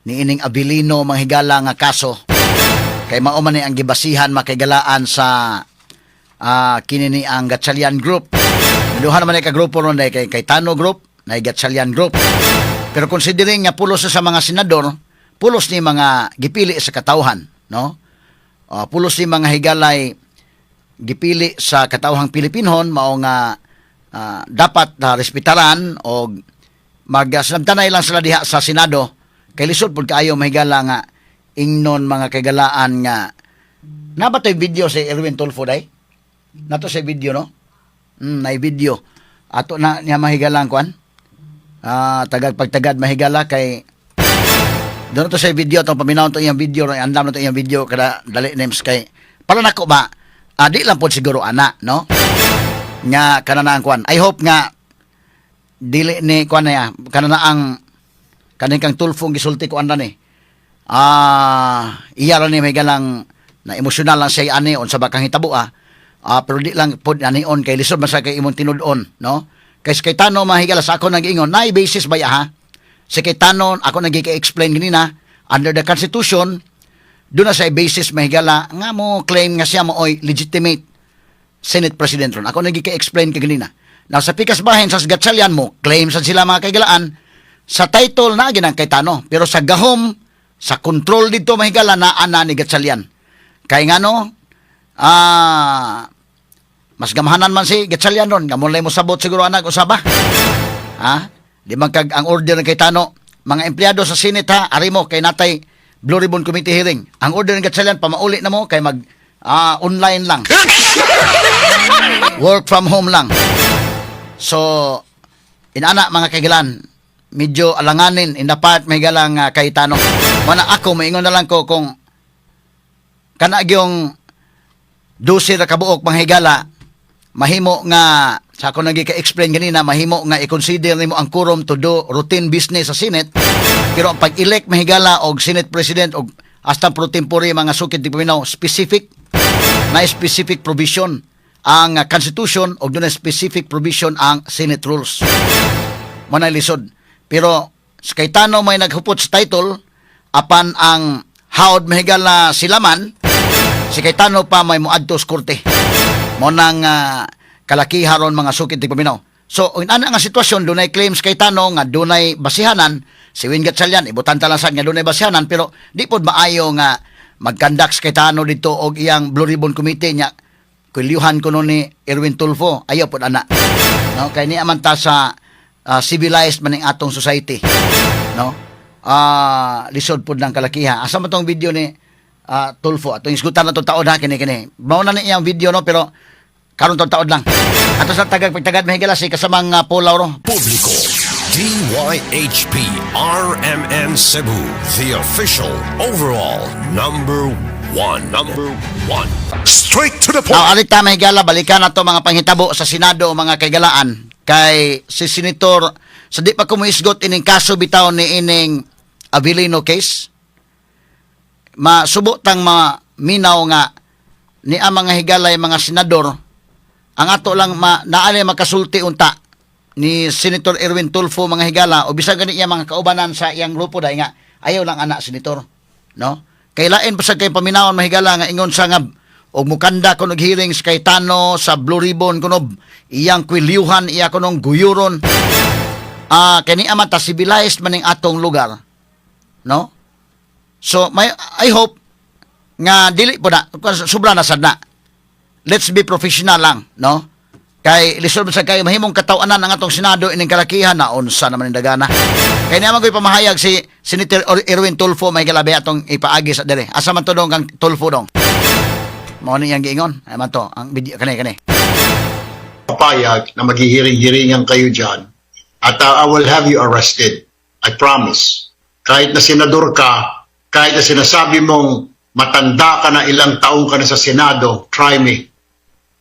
niining Avelino mahigala nga kaso. Kay mao man ni ang gibasihan makigalaan sa kinini ang Gatchalian Group. Duha naman ka grupo ron kay Cayetano Group, na Gatchalian Group. Pero considering nga pulos sa mga senador, pulos ni mga gipili sa katawhan, no? Pulos ni mga higalay gipili sa katawhang Pilipinhon mao nga dapat respetaran o magsamtanay lang sila diha sa Senado kay lisod pud kaayo mahigala nga ingnon mga kagalaan nga nabatoy video si Erwin Tulfo day nato sa video no nay video ato na niya mahigalang kwan tagad pagtagad mahigala kay doon to sa video itong paminaw to iyang video andam na to iyang video kada dali names kay para nako ba di lang po siguro ana no nga kanana ang kwan I hope nga dili ni kwan na ya kanana ang kaning kang Tulfo gisulti ko andan iya ra ni may galang na emosyonal lang siya ani on sa bakang hitabo pero di lang pod anion kay lisod man sa kay imong tinud-on no kay Cayetano mahigala sa ako nag-ingon nay basis ba ya ha Si Cayetano, ako nagika-explain ganina, under the Constitution, doon na sa basis mahigala, nga mo claim nga siya mo oy legitimate Senate President ron. Ako nagika-explain ka ganina. Now, sa pikas bahin, sa Gatchalian mo, claim sa sila mga kaigalaan, sa title na ginang Cayetano. Pero sa gahom, sa control dito mahigala na ana ni Gatchalian. Kaya nga no, mas gamahanan man si Gatchalian ron. Gamulay mo sabot siguro anak usaba. Di man kag ang order ng Cayetano, mga empleyado sa Senate ha, ari mo kay natay Blue Ribbon Committee hearing. Ang order ng Gatchalian, pamauli na mo kay mag online lang. Work from home lang. So, inana mga kaigalan, medyo alanganin in the part may galang Cayetano. Mana ako, maingon na lang ko kung kana yung 12 na kabuok mga higala, mahimo nga, sa ako nagika-explain ganina, mahimo nga i-consider nimo ang quorum to do routine business sa Senate. Pero ang pag-elect mahigala og Senate President og hasta pro tempore mga sukid di paminaw, specific provision ang Constitution og doon specific provision ang Senate rules. Manay lisod. Pero sa Cayetano may naghupot sa title apan ang hawd mahigala sila man, si Cayetano pa may muadto sa korte. Mo nang kalakiharon mga sukid ti paminaw. So, inana nga sitwasyon, dunay claims Cayetano nga dunay basihanan, si Win Gatchalian, ibutan talasan nga dunay basihanan, pero di pod maayo nga mag-conduct Cayetano dito og iyang Blue Ribbon Committee niya, kulyuhan ko ni Erwin Tulfo, ayaw pod ana. No? Kaya niya man ta sa civilized maning atong society. No? Lisod pod ng kalakiha. Asa man tong video ni Tulfo, atong isgutan na itong taon ha, kini. Mauna na iyang video, no, pero karon tong taon lang. Ato sa pagtagad mahigala si kasamang Pulaw ro. Publico, DYHP RMN Cebu, the official overall number one. Straight to the point. Now, alita mahigala, balikan na to mga panghitabo sa Senado, mga kaigalaan. Kay si Senator, sa di pa kumuisgot ining kaso bitaw ni ining Avilino case, masubo tang minaw nga ni ang mga higalay mga senador, ang ato lang naali makasulti unta ni Senator Erwin Tulfo mga higala o bisag gani iya mga kaubanan sa iyang grupo dahil nga ayaw lang anak senator, no? Kailain pa sa kay paminawon mahigala nga ingon sa nga og mukanda kuno hearings kay Tano sa Blue Ribbon kuno iyang kwilyuhan iya kuno guyuron. Kani amata civilized maning atong lugar, no? So I hope nga dili po na sobra na sad na. Let's be professional lang, no? Kay lisod sa kay mahimong katawanan ang atong Senado ining kalakihan na unsa naman ang dagana. Kay naman ko'y pamahayag si Senator Erwin Tulfo may galabi atong ipaagi sa dire. Asa man to dong kang Tulfo dong. Mao ni yang giingon. Ay man to ang video kani. Papayag na maghihiring-hiringan kayo dyan at I will have you arrested. I promise. Kahit na senador ka, kahit na sinasabi mong matanda ka na, ilang taong ka na sa Senado, try me.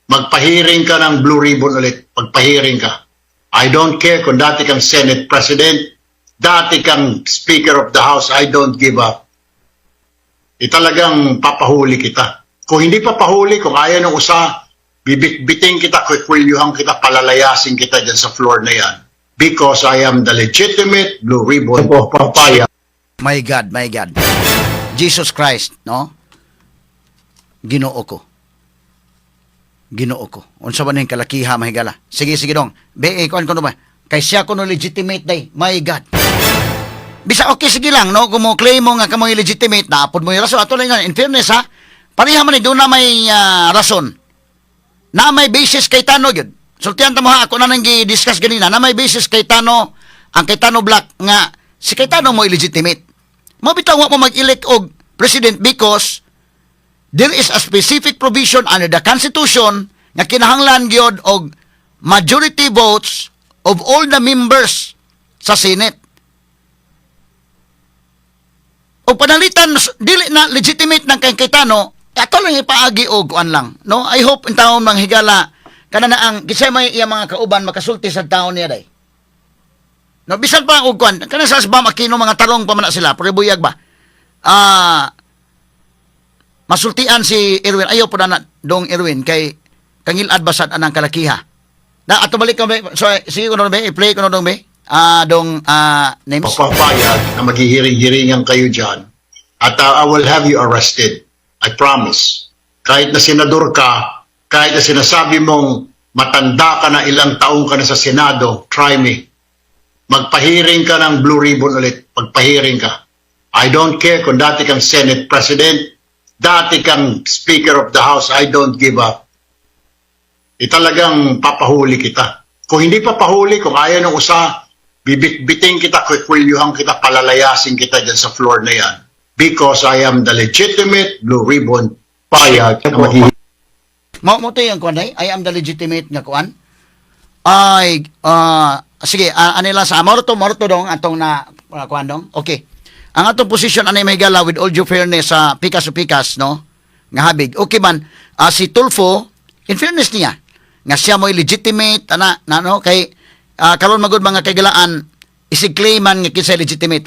Magpahiring ka ng Blue Ribbon ulit. Magpahiring ka. I don't care kung dati kang Senate President, dati kang Speaker of the House, I don't give up. Talagang papahuli kita. Kung hindi papahuli, kung ayaw ng usa, bibitbiting kita, kwikwiliuhan kita, palalayasin kita dyan sa floor na yan. Because I am the legitimate Blue Ribbon of Papaya. My God. Jesus Christ, no? Ginoo ko. Unsa man ning kalakiha mahigala. Sige dong. Kuan ko no ba? Kay siya ko no legitimate day. My God. Bisa okay sige lang, no? Kung mo claim mo nga kamo legitimate, naapod mo yung rason. Ato lang yan. In fairness, ha? Pareha man doon na may rason. Na may basis kay Tano yun. Sultihan ta mo ha, ako na nang gi-discuss ganina. Na may basis kay Tano, ang kay Tano Black nga, si kay Tano mo illegitimate. Mabitaw mo mag-elect og president because there is a specific provision under the Constitution nga kinahanglan gyud og majority votes of all the members sa Senate. O panalitan dili na legitimate ng kay Cayetano, ato lang ipaagi og kuan lang, no? I hope in taon manghigala kana na ang kisay may iya mga kauban makasulti sa taon niya day. No, bisan pa og kuan kana sa asbam akino mga tarong pa man na sila, pero buyag ba? Masultian si Erwin, ayaw po na dong Erwin kay kangil adbasad anang kalakiha. Na ato balik kami, so sige ko no be, i-play ko no dong be. names? Papayag na maghihiring-hiringan kayo dyan at I will have you arrested. I promise. Kahit na senador ka, kahit na sinasabi mong matanda ka na, ilang taong ka na sa Senado, try me. Magpahiring ka ng blue ribbon ulit. Magpahiring ka. I don't care kung dati kang Senate President, dati kang Speaker of the House, I don't give up. Talagang papahuli kita. Kung hindi papahuli, kung ayaw ng usa, bibit-biting kita, kwikwiliuhan kita, palalayasin kita dyan sa floor na yan. Because I am the legitimate blue ribbon payag na Mo to yung kuan I am the legitimate nga kuan. Sige, anila sa morto dong atong na kuan dong. Okay. Ang atong position anay may gala with all due fairness sa pikas no nga habig. Okay man, si Tulfo in fairness niya nga siya mo legitimate no kay karon magud mga kagalaan isigclaiman nga kinsa legitimate.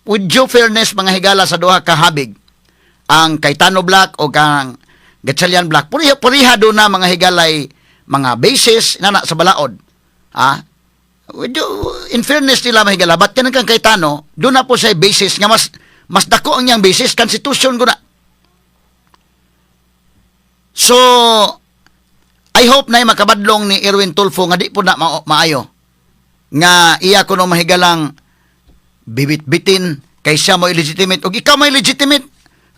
With due fairness mga higala sa duha ka habig, ang Cayetano Black o kang Gatchalian Black puriha do na mga higalay mga basis na sa balaod. In fairness nila mga higala, but kanang kang Cayetano do na po sa basis nga mas dako ang iyang basis constitution ko na. So I hope na makabadlong ni Erwin Tulfo nga di po na maayo nga iya kuno mahigalang bibit-bitin kay siya mo illegitimate o ikaw mo illegitimate.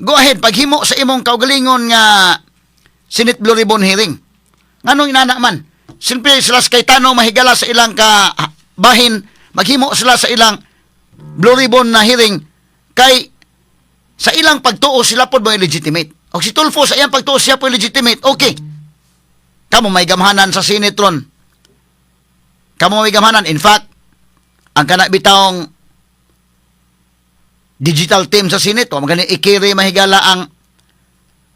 Go ahead, paghimo sa imong kaugalingon nga Senate Blue Ribbon hearing. Nganong inana man? Simple sila sa Cayetano mahigala sa ilang bahin, maghimo sila sa ilang Blue Ribbon na hearing kay sa ilang pagtuo sila pod mo illegitimate. O si Tulfo sa iyang pagtuo siya po illegitimate. Okay. Kamo may gamhanan sa Senate ron. Kamo may gamhanan. In fact, ang kana bitawng digital team sa Senate o magani ikiri mahigala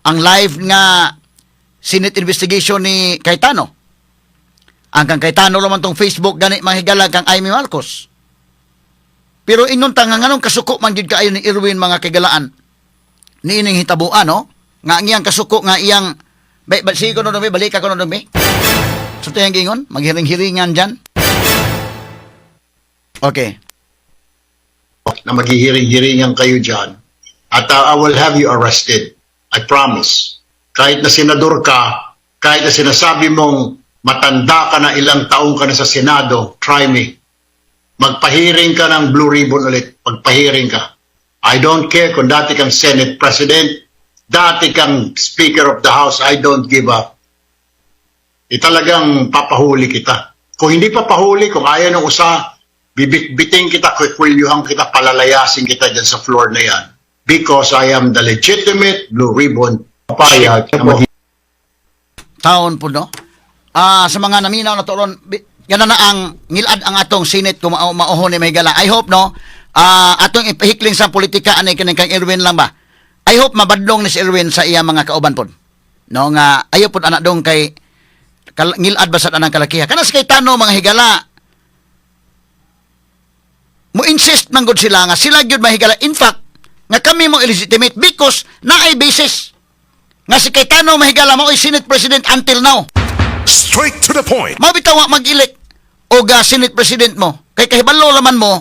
ang live nga Senate investigation ni Cayetano. Ang kang Cayetano naman tong Facebook gani mahigala kang Amy Marcos. Pero inon tanga nganong kasuko man gid kaayo ni Erwin mga kagalaan. Niining hitabuan no nga iyang kasuko nga iyang sige ko no balik ako no dumi. So tayong gingon maghiring-hiringan diyan. Okay. na maghihiring-hiringan kayo dyan at I will have you arrested. I promise. Kahit na senador ka, kahit na sinasabi mong matanda ka na, ilang taong ka na sa Senado, try me. Magpahiring ka ng blue ribbon ulit. Magpahiring ka. I don't care kung dati kang Senate President, dati kang Speaker of the House, I don't give up. Talagang papahuli kita. Kung hindi papahuli, kung ayaw ng usa, bibit-biting kita, kwikwiliuhan kita, palalayasin kita dyan sa floor na yan. Because I am the legitimate blue ribbon papayag na Taon po, no? Sa mga naminaw na turon, yan na ang ngilad ang atong Senate kung mauhon ni Mahigala. I hope, no? Atong ipahikling sa politika, anay kang Erwin lang ba? I hope mabadlong ni si Erwin sa iya mga kauban po. No, nga, ayaw po anak dong kay ngilad ba sa anang kalakiha. Kana sa Cayetano, mga higala, mo insist man gud sila nga sila gyud mahigala. In fact, nga kami mo illegitimate because naay basis nga si Cayetano mahigala mo ay Senate President until now. Straight to the point. Mabitaw mag-elect o ga Senate President mo. Kay kahibalo laman mo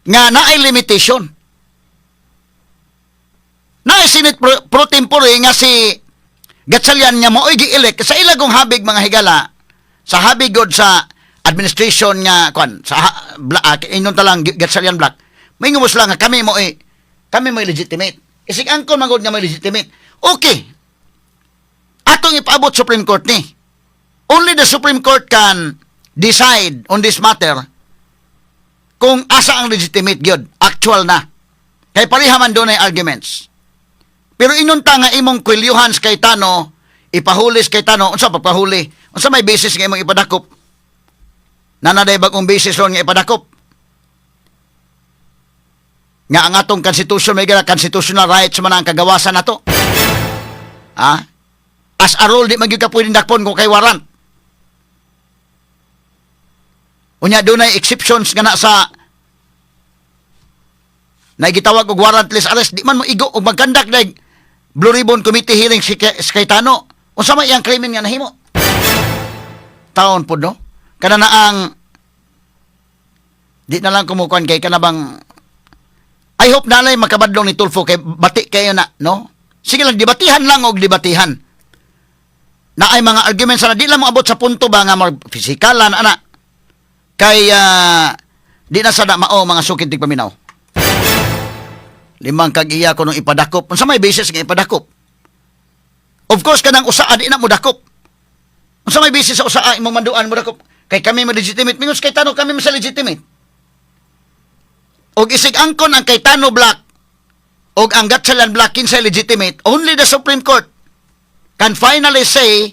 nga naay limitation. Naay Senate pro tempore nga si Gatchalian nga mo ay gi-elect sa ilagong habig mga higala sa habig god sa administration nga kwan sa inon talang Gatchalian Black. May ngumos lang nga kami mo legitimate. Isig angkon magod nga may legitimate. Okay. Atong ipaabot Supreme Court ni. Only the Supreme Court can decide on this matter kung asa ang legitimate gyud, actual na. Kay pareha man doon ay arguments. Pero inunta nga imong kwilyuhan sa Cayetano, ipahulis Cayetano, unsa pagpahuli? Unsa may basis nga imong ipadakop? Nanaday bagong basis ron nga ipadakop? Nga ang atong constitution may gana constitutional rights man ang kagawasan nato. As a rule di magyud ka pwedeng dakpon kung kay warrant. Unya dunay exceptions nga na sa gitawag og warrantless arrest, di man mo igo og magkandak dag Blue Ribbon Committee hearing si Cayetano. Unsa may iyang krimen nga nahimo? Taon pud no? Kana na ang Di na lang kumukuan kay kanabang I hope nalay makabadlong ni Tulfo kay bati kayo na, no? Sige lang, dibatihan lang og dibatihan. Na ay mga arguments na di lang mo abot sa punto ba nga mag pisikalan, ana. Kay di na sada mao mga sukid tig paminaw. Limang kag-iya ko nung ipadakop. Unsa may basis nga ipadakop? Of course, kanang usaa di na mo dakop. Unsa may basis sa usaa imong manduan mo dakop? Kay kami mo legitimate. Mingus kay tanong kami mo sa legitimate. Og isig angkon ang Cayetano Black og ang Gatchalian Black kinsay legitimate, only the Supreme Court can finally say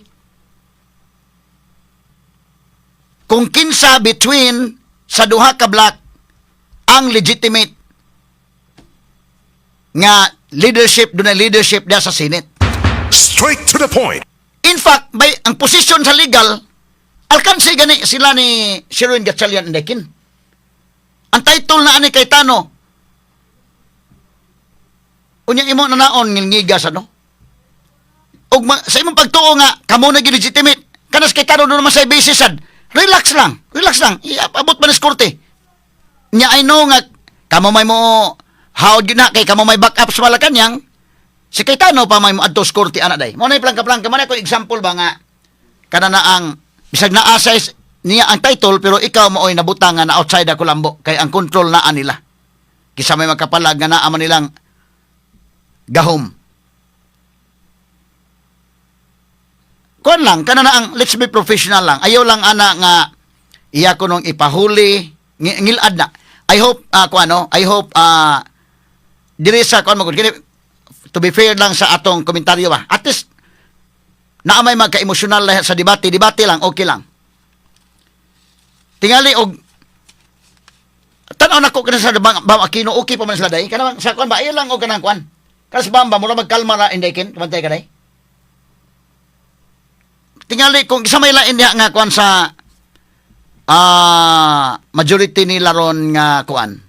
kung kinsa between sa duha ka black ang legitimate nga leadership dunay leadership dia sa Senate. Straight to the point. In fact, by ang posisyon sa legal alkansi gani sila ni Sherwin Gatchalian Indekin. Ang title na ani Cayetano unyang imo nanaon ngilngigas ano? Og sa imong pagtuo nga kamo na legitimate kanas Cayetano do naman sa basis sad. Relax lang. Iabot man sa korte. Nya I know nga kamo may mo how gyud na kay kamo may backup sa Malacañang. Si Cayetano pa may mo adto sa korte ana day. Mo na plangka-plangka man ko example ba nga kana na ang bisag naa size niya ang title pero ikaw mo oy nabutang nga na outside ako lambo kay ang control naa nila. Kisa may makapalag nga naa man nilang gahom. Kuan lang kana na ang let's be professional lang. Ayaw lang ana nga iya ko nung ipahuli ngilad na. I hope I hope diri sa kuan mo kini to be fair lang sa atong komentaryo ba. At least naa may magka-emosyonal sa debate lang okay lang. Tingali og tanaw nako kana sa Bam Aquino okay pa man sila day. Kana sa kuan ba ayo lang og kanang kuan. Kasi Bamba mura magkalma na indekin kamantay ka day. Tingali kung isa may lain diha nga kuan sa majority nila ron nga kuan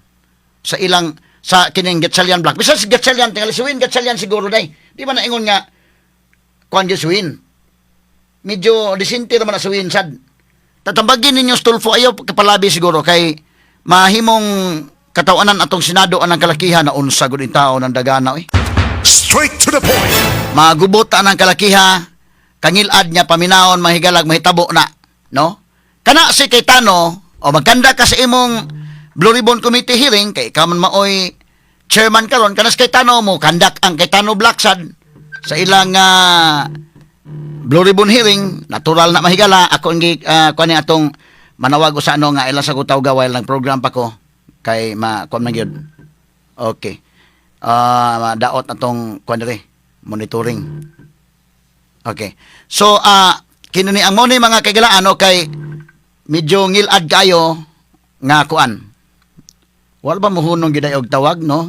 sa ilang sa kining Gatchalian Black. Bisa si Gatchalian tingali si Win Gatchalian siguro day. Di ba na ingon nga kuan gyud si Win. Medyo disente ra man na si Win sad. Tatambagin ninyo Tulfo ayaw kapalabi siguro kay mahimong katawanan atong Senado anang kalakihan na unsa gud in tao ng dagana Straight to the point. Magubot anang kalakiha kangilad niya paminahon mahigalag mahitabo na no kana si Cayetano o magkanda ka sa imong Blue Ribbon Committee hearing kay ikaw man maoy chairman karon kana si Cayetano mo kandak ang Cayetano Black sad sa ilang Blue Ribbon hearing natural na mahigala ako ang kuan atong manawag sa ano nga ila sa kutaw gaway lang program pa ko kay kuan man gyud okay daot atong kuan diri monitoring. Okay. So, kinuni ang money mga kaigalaan kay medyo ngilad kayo nga kuan. Wala ba mohunong giday og tawag no?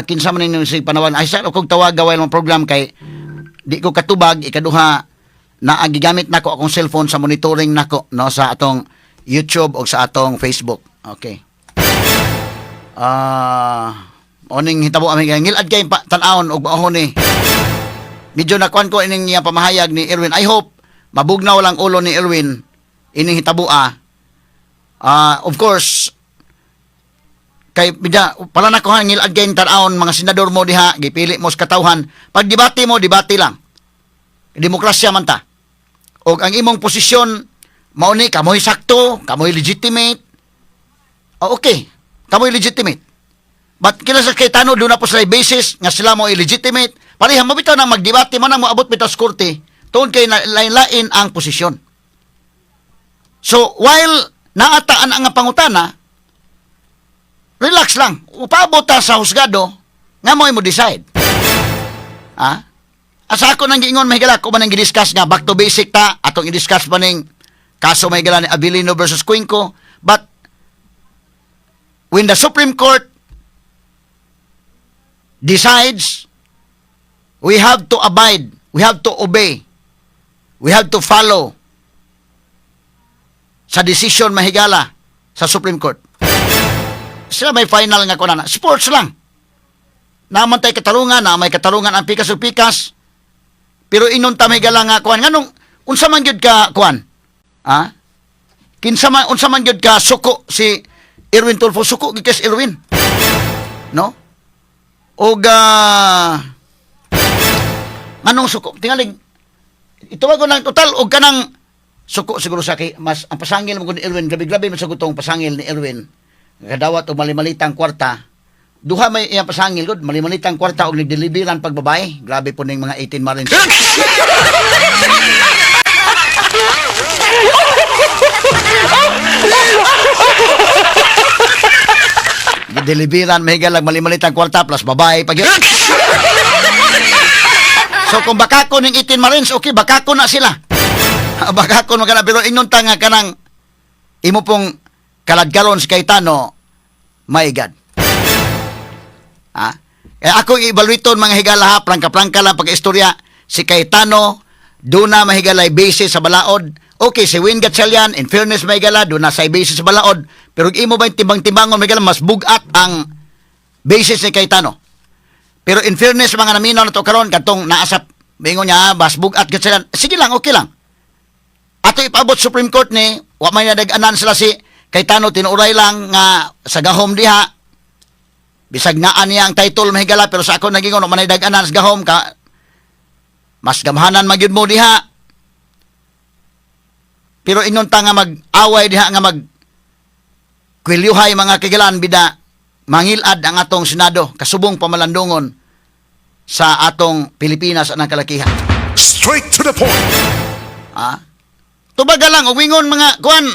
Kinsa man ninyo si panawan ay sa kog tawag gaway ng program kay di ko katubag ikaduha na gigamit nako akong cellphone sa monitoring nako no sa atong YouTube o sa atong Facebook. Okay. Oning hitabo ami ngilad kay tan-awon og baon ni. Medyo nakuan ko ining niya pamahayag ni Erwin. I hope mabugnaw lang ulo ni Erwin ining hitabua. Of course, kay bida pala na ko hangil again tan-aon mga senador mo diha gipili mo sa katawhan. Pag debate mo, debate lang. Demokrasya man ta. Og ang imong posisyon mao ni kamoy sakto, kamoy legitimate. Okay, kamoy legitimate. But kila sa Cayetano doon na po sila basis nga sila mo illegitimate. Parehang mabitaw na magdebate man ang moabot bitaw sa korte. Tuon kay lain-lain ang posisyon. So, while naataan ang pangutana, relax lang. Upabot ta sa husgado, nga mo decide. Asa ako nang giingon mahigala ko man nang gidiscuss nga back to basic ta atong i-discuss pa ning kaso mahigala ni Abilino versus Cuenco. But when the Supreme Court decides, we have to abide, we have to obey, we have to follow sa decision mahigala sa Supreme Court. Sila may final nga kunana. Sports lang. Naman tayo katarungan, na may katarungan ang pikas o pikas. Pero inon ta mahigala nga kuan. Nganong, unsa man gyud ka kuan? Unsa man gyud ka suko si Erwin Tulfo suko gikas Erwin. No? Og anong suko? Tingaling ito ko ng total og kanang suko siguro sa kay mas ang pasangil mo kun Erwin grabe-grabe man sa gutong pasangil ni Erwin. Kadawat og mali-malitang kwarta. Duha may iyang pasangil gud, mali-malitang kwarta og nagdeliveran pag babae. Grabe po ning mga 18 Marines. Deliveran may galag mali-malitang kwarta plus babae pag So kung bakako ning 18 Marines, okay, bakako na sila. Bakako na kana pero ingon ta nga kanang imo pong kaladkaron si Cayetano, my God. Ako i-evaluaton mga higala ha, prangka-prangka lang pag-istorya, si Cayetano, doon na mahigalay basis sa balaod. Okay, si Win Gatchalian, in fairness mahigala, doon na sa basis sa balaod. Pero imo ba yung timbang-timbangon mahigala, mas bugat ang basis ni Cayetano. Pero in fairness, mga naminaw na to karon katong naasap, bingon niya, mas bugat Gatchalian. Sige lang, okay lang. Ato ipabot Supreme Court ni, wa may nadag-anan sila si Cayetano, tinuray lang nga sa gahom diha, bisag naan niya ang title mahigala, pero sa ako nagingon, manay dag-anan sa gahom ka, mas gamhanan magyud mo diha. Pero inon ta nga mag-away diha nga kwilyuhay mga kigalan bida, mangilad ang atong Senado, kasubong pamalandungon sa atong Pilipinas anang kalakihan. Straight to the point. Tubaga lang, uwingon mga kuan,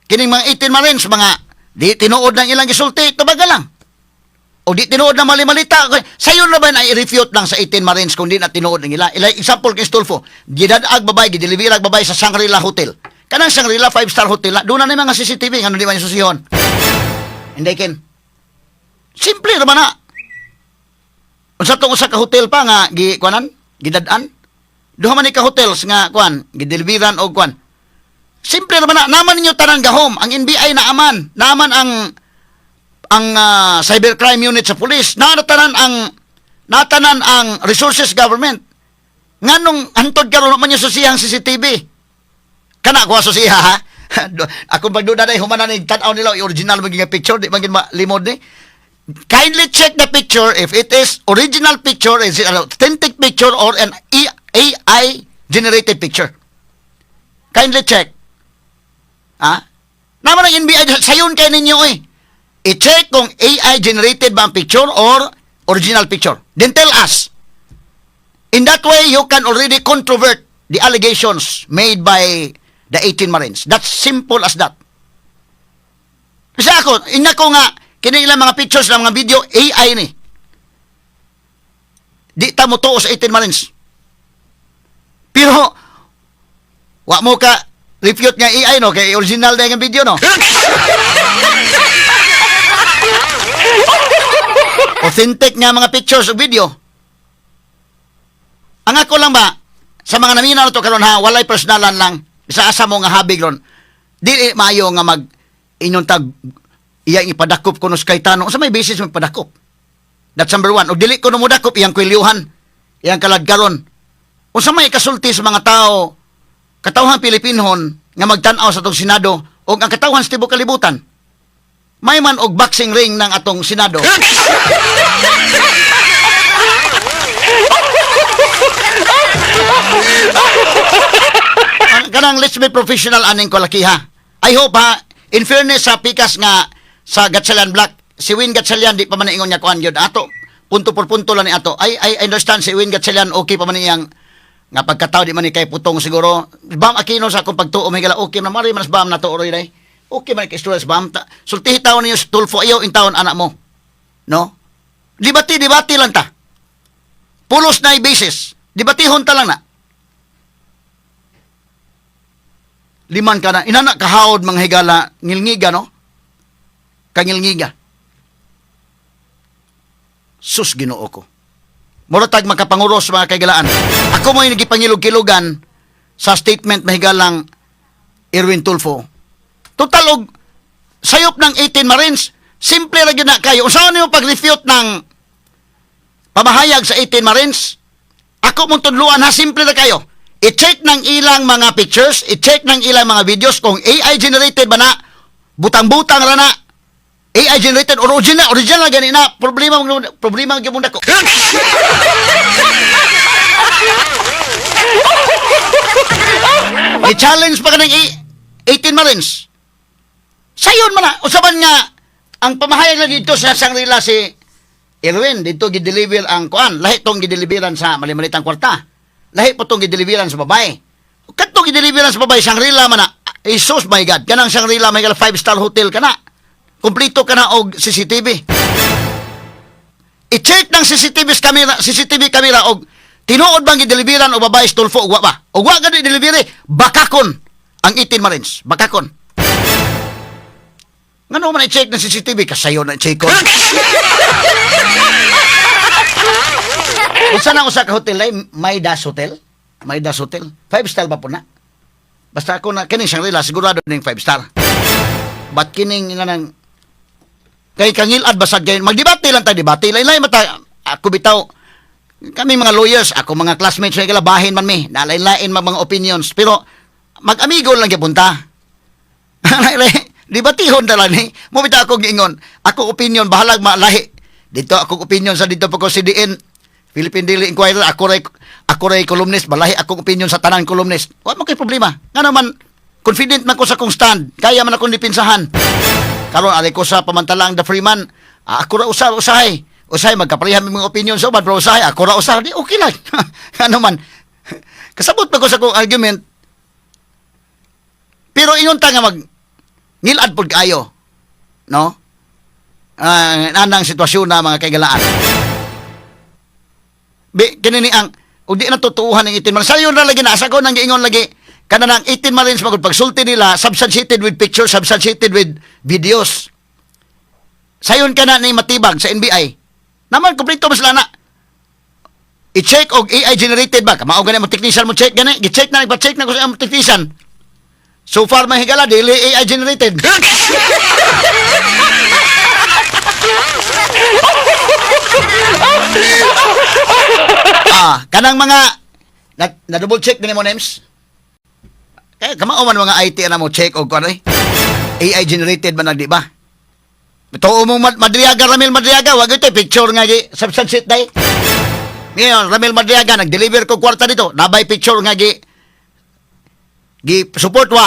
kining mga 18 Marines, mga di tinuod ng ilang gisulti, tubaga lang. O di tinuod na mali-malita. Sayo na ba na i-refute lang sa 18 Marines kung di na tinuod ng ila? Example kay Stulfo, gidadag babay, gideliverag babay sa Shangri-La Hotel. Kanang Shangri-La 5-star hotel, doon na mga CCTV, ano di man yung susihon? Hindi, Ken. Simple naman na. Unsa tong usa ka hotel pa nga, gidadaan? Duha man ni ka hotels nga, gideliveran o Simple naman na, naman ninyo tanang gahom. Ang NBI na aman, naman ang cybercrime unit sa police, natanan ang resources government. Nganong hantod karon man yung susihang CCTV. Kana ko susiha ha. Ako pagduda day humanan ni tan-aw nila original maging picture, di magin limod ni. Kindly check the picture if it is original picture, is it an authentic picture or an AI generated picture. Kindly check. Naman ang NBI, sayon kayo ninyo i-check kung AI generated ba ang picture or original picture. Then tell us. In that way, you can already controvert the allegations made by the 18 Marines. That's simple as that. Kasi ako, ko nga, kinilang mga pictures ng mga video, AI ni. Di ta mo tuo sa 18 Marines. Pero, wa mo ka refute nga AI, no? Kaya original na yung video, no? Authentic nga mga pictures o video. Ang ako lang ba, sa mga naminaw na to karon ha, walay personalan lang, sa asa mo nga habig ron, di maayo nga inyong tag, iyang ipadakop ko no sa Cayetano, sa may basis mo ipadakop. That's number one. O dili ko no mo dakop, iyang kwilyuhan, iyang kaladkaron. O sa may kasulti sa mga tao, katawhan Pilipinhon, nga magtanaw sa atong Senado, o ang katawhan sa tibok kalibutan, may man og boxing ring ng atong Senado. Kanang let's be professional aning kalakiha. I hope ha, in fairness sa pikas nga sa Gatchalian Black, si Win Gatchalian di pa man ingon niya kuan gyud ato. Punto por punto lang ni ato. I understand si Win Gatchalian okay pa man iyang nga pagkatao di man ni kay putong siguro. Bam Aquino sa akong pagtuo may gala okay na mari mas bam na to oroy day. Okay man kay stories bam. Sultihi taon niyo si Tulfo ayaw in taon anak mo. No? Debate lang ta. Pulos na basis. Debatihon ta lang na. Liman ka na. Inana kahawd mga higala ngilngiga, no? Kangilngiga. Sus Ginoo ko. Muratag makapanguros mga kaigalaan. Ako mo yung nagipangilog-kilugan sa statement mahigalang Erwin Tulfo. Total og sayop ng 18 Marines, simple lang yun na kayo. Usahan niyo pag-refute ng pamahayag sa 18 Marines? Ako mong tudluan ha, simple na kayo. I-check ng ilang mga pictures, i-check ng ilang mga videos kung AI generated ba na, butang-butang ra na, AI generated original gani na problema ang gimunda ko. I-challenge pa ka ng 18 Marines. Sayon man na. Usaban nga, ang pamahayag na dito sa Shangri-La si Erwin, dito gideliver ang kuan. Lahi tong gideliveran sa malimalitang kwarta. Lahi po tong gideliveran sa babae. Katong gideliveran sa babae, Shangri-La man na. Jesus, my God. Kanang Shangri-La, may 5-star hotel ka na. Kumplito ka na og CCTV. I-check ng CCTV camera og tinuod bang gideliveran o babae stulfo ugwa ba? Ugwa gani delivery, bakakon ang 18 Marines, bakakon. Ngano man i-check ng CCTV kasayo na i-check ko. Unsa na usa ka hotel ay Maidas Hotel? Maidas Hotel. 5-star ba po na? Basta ako na kining Shangri-La sigurado ning 5-star. Bat kining nga nang kay kangilad basag gayon magdebate lang ta debate lain-lain mata ako bitaw kami mga lawyers ako mga classmates ay bahin man mi nalain-lain mga opinions pero mag-amigo lang gyapon ta. Debatihon ta lang ni mo bitaw ako giingon ako opinion bahalag malahi dito ako opinion sa dito pa ko CDN Philippine Daily Inquirer ako ray columnist balahi akong opinion sa tanang columnist wa man kay problema nga naman confident man ko sa kong stand kaya man akong dipinsahan. Karon ari ko sa pamantalang the Freeman, ako ra usahay magkapareha mi mga opinion so bad pero usahay ako ra usah di okay lang. Ano man. Kasabot pa ko sa kong argument. Pero ingon ta nga mag ngilad pod kayo. No? Anang sitwasyon na mga kaigalaan. Kini ni ang ug di na tutuuhan ng 18 Marines. Sayon ra lagi na asa ko nang giingon lagi kanang 18 Marines magud pagsulti nila substantiated with pictures, substantiated with videos. Sayon ka na ni matibag sa NBI. Naman kompleto mas lana. I-check og AI generated ba? Mao gani mo technician mo check gani, gi-check na nagpa-check na ko sa technician. So far mahigala dili AI generated. Kanang mga na double check gani mo names. Kaya kamao man mga IT na mo check og kuno AI generated ba na di ba? Tuo mo Madriaga Ramil Madriaga wag ito picture nga gi substantiate dai. Ngayon Ramil Madriaga nag-deliver ko kwarta dito, nabay picture nga gi support wa.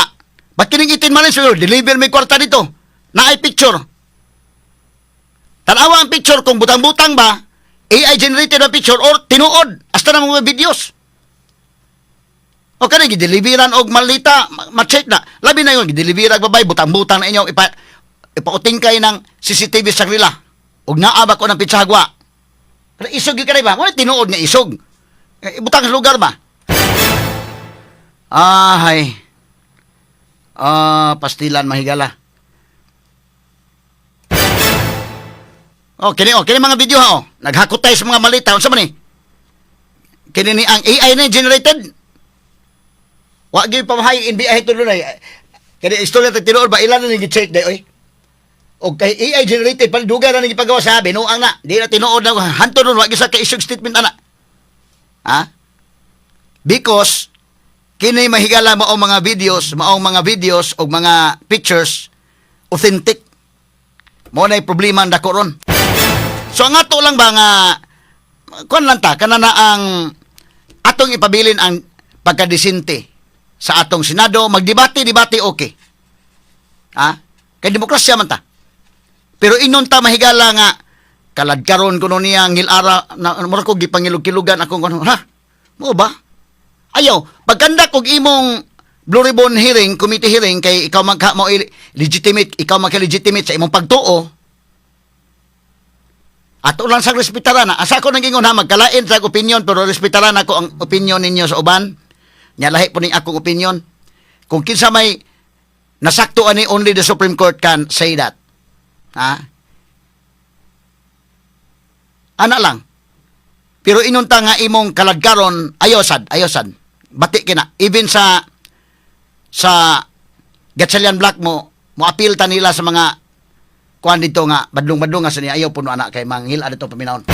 Ba't kining 18 Marines deliver may kwarta dito? Naay picture. Tanawa ang picture kung butang-butang ba AI generated ang picture or tinuod hasta na mga videos. O kanang gideliveran og malita, ma-check na. Labi na yun, gideliveran babay, butang-butang na inyo, ipauting kayo ng CCTV sa Shangri-La. Og naaba ko ng pitsagwa. Pero isog yun ka na ba? Wala tinuod nga isog. Ibutang sa lugar ba? Pastilan mahigala. Kini mga video ha, naghakot tayo sa mga malita. Unsa man ni? Kini ni ang AI na generated. Wa gyud pamahay NBI tulo na. Kani istorya ta tinuod ba ilan na gi-check day oy. Og kay AI generated pal dugay na gipagawa sa binuang na. Di na tinuod na hanto nun wa gyud sa kay issue statement ana. Ha? Because kini mahigala mao mga videos og mga pictures authentic. Mao nay problema ang dako ron. So ang ato lang ba nga kon lang ta kanana ang atong ipabilin ang pagkadisente sa atong Senado, magdebate okay. Ha? Kay demokrasya man ta. Pero inon ta mahigala nga kaladkaron kuno niya ngilara na mura ko gipangilog-kilugan akong kuno. Ha? Mo ba? Ayaw, pagkanda kog imong Blue Ribbon hearing, committee hearing kay ikaw mo legitimate, ikaw maka-legitimate sa imong pagtuo. Ato lang sa respetaran na. Asa ko nang ingon ha, magkalain sa opinion pero respetaran ako ang opinion ninyo sa uban. Nya lahi po ning akong opinion. Kung kinsa may nasakto ani only the Supreme Court can say that. Ha? Ana lang. Pero inunta nga imong kaladkaron ayosad. Bati kina. Even sa Gatchalian Black mo appeal ta nila sa mga kuan dito nga badlong-badlong nga sa niya ayaw puno anak kay manghil adto paminawon.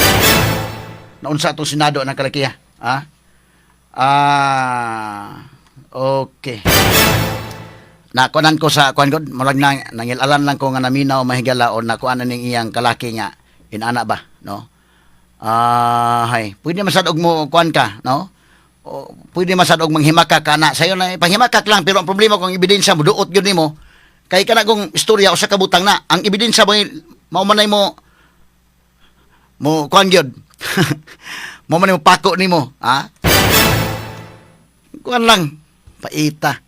Naunsa atong Senado ang kalakiya. Ha? Okay. nakuanan ko sa kuan gud murag na nangilalan lang ko nga naminaw mahigala o nakuanan ning iyang kalaki nga inana ba, no? Hay, pwede masad og mo kuan ka, no? O, pwede masad og manghimakak ka na sayo na panghimakak lang pero ang problema kung ebidensya mo duot gyud nimo kay kana kung istorya usa ka butang na ang ebidensya mo mao man mo kuan gyud. Mo man mo pako nimo, ha? Kuan lang paita.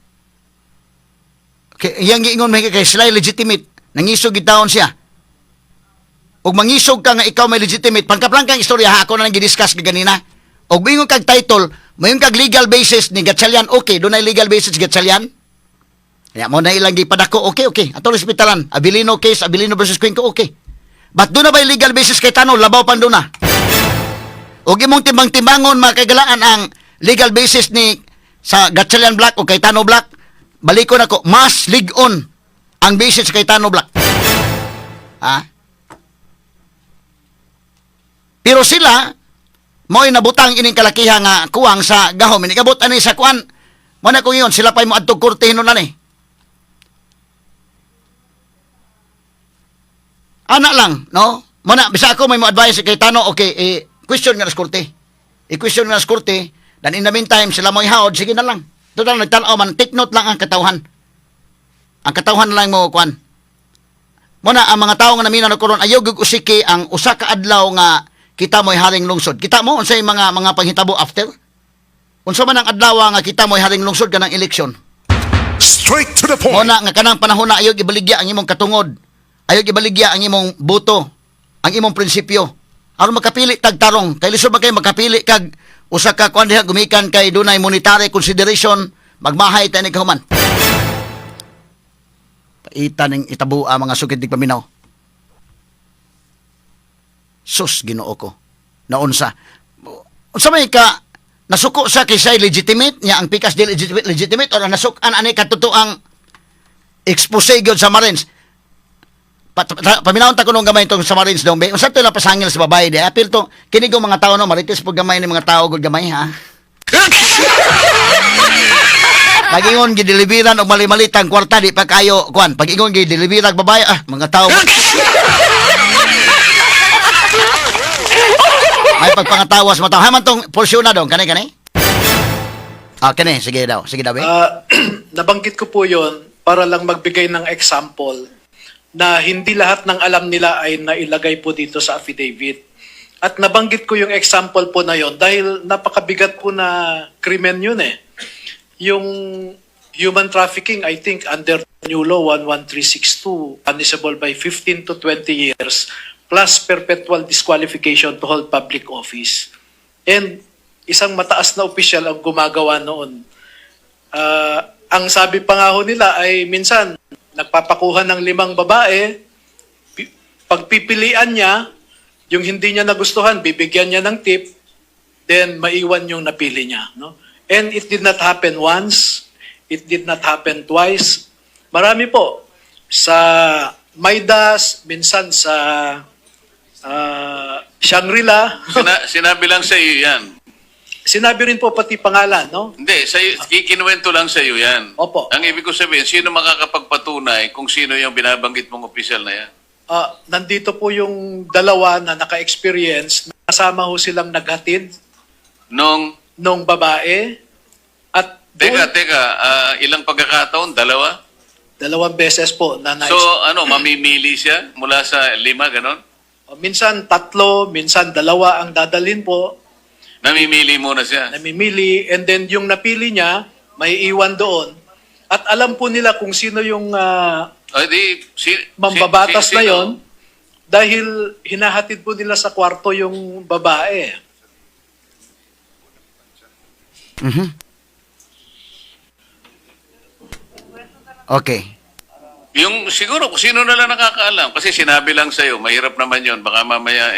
Kay iyang giingon may kay sila legitimate nangisog gitaon siya. Og mangisog ka nga ikaw may legitimate pangkaplang kang istorya ha ako na lang gidiscuss ganina. Og bingon kag title, mayon kag legal basis ni Gatchalian, okay, dunay legal basis Gatchalian. Kaya mo na ilang gipadako, okay. Ato hospitalan, Abilino case, Abilino versus Cuenco, okay. But doon na ba legal basis kay Tano, labaw pa doon na. Og imong timbang-timbangon makagalaan ang legal basis ni sa Gatchalian Black o kay Tano Black, baliko na ko, mas ligon ang basis kay Tano Black. Ha? Pero sila, mo'y nabutang ining kalakiha nga kuwang sa gahom. Inikabot ani sa kuwan. Mo na kung yun, sila pa'y mo adtog korte hinon na ni. Ana lang, no? Mo na, bisa ako may mo advice kay Tano, okay, question nga nas korte. I-question nga nas korte, then in the meantime, sila mo'y haod, sige na lang. Total, nagtanaw man, take note lang ang katawhan. Ang katawhan lang mo, kuwan. Mo na, ang mga tao nga naminaw na karon ayaw usiki ang usa ka adlaw nga kita mo'y haring lungsod. Kita mo unsay mga panghitabo after? Unsa man ang adlaw nga kita mo'y haring lungsod kanang eleksyon. Straight to the Mo point. na nga kanang panahon na ayaw ibaligya ang imong katungod. Ayaw ibaligya ang imong buto, ang imong prinsipyo. Aron makapili tag tarong, kay lisod ba kay makapili kag usa ka kuan diha gumikan kay dunay monetary consideration, magmahay ta ni kahuman. Paita ning itabo ang mga sukid dig paminaw. Sus, Ginoo ko. Naunsa. Unsa may ka nasuko sa kay say legitimate niya ang pikas di legitimate or nasukan ani katutoang expose gyud sa Marines. Paminawon ta kuno gamay tong sa Marines dong be. Unsa to na pasangil sa babae di apil to kini go mga tawo no marites pug gamay ni mga tawo gud gamay ha. Pagingon gideliveran og mali-malitang kwarta di pa kayo kuan. Pagingon gideliveran babae mga tawo. Ay pagpangatawas mo tao. Haman tong porsyon na dong. Kani? Kani. Sige daw. Be. Nabanggit ko po yon para lang magbigay ng example na hindi lahat ng alam nila ay nailagay po dito sa affidavit. At nabanggit ko yung example po na yon dahil napakabigat po na krimen yun eh. Yung human trafficking, I think under new law 11362, punishable by 15 to 20 years plus perpetual disqualification to hold public office. And isang mataas na opisyal ang gumagawa noon. Ang sabi pa nga ho nila ay minsan nagpapakuha ng 5 babae, pagpipilian niya, yung hindi niya nagustuhan, bibigyan niya ng tip, then maiwan yung napili niya. No? And it did not happen once, it did not happen twice. Marami po. Sa Maidas, minsan sa Shangri-La. Sinabi lang sa iyo yan. Sinabi rin po pati pangalan, no? Hindi, kikinuwento lang sa iyo yan. Opo. Ang ibig ko sabihin, sino makakapagpatunay kung sino yung binabanggit mong opisyal na yan? Nandito po yung dalawa na naka-experience. Kasama ho silang naghatid nung babae. At Teka, ilang pagkakataon? 2? 2 beses po na So, mamimili siya mula sa 5, ganon? minsan 3, minsan 2 ang dadalhin po. Namimili muna siya. Namimili, and then yung napili niya, may iwan doon. At alam po nila kung sino yung mambabatas na yon dahil hinahatid po nila sa kwarto yung babae. Okay. Yung siguro kung sino na lang nakakaalam kasi sinabi lang sa iyo, mahirap naman 'yon. Baka mamaya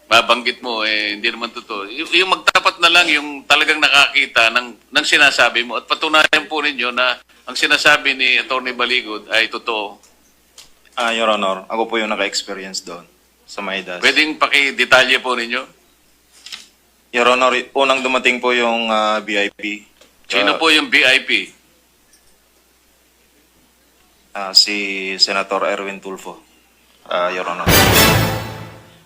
babanggit mo hindi naman totoo. Yung magtapat na lang yung talagang nakakita ng sinasabi mo at patunayan po ninyo na ang sinasabi ni Attorney Baligod ay totoo. Your Honor, ako po yung naka-experience doon sa Maidas. Pwedeng paki-detalye po ninyo? Your Honor, unang dumating po yung VIP. Sino po yung VIP? Si Senator Erwin Tulfo, Your Honor.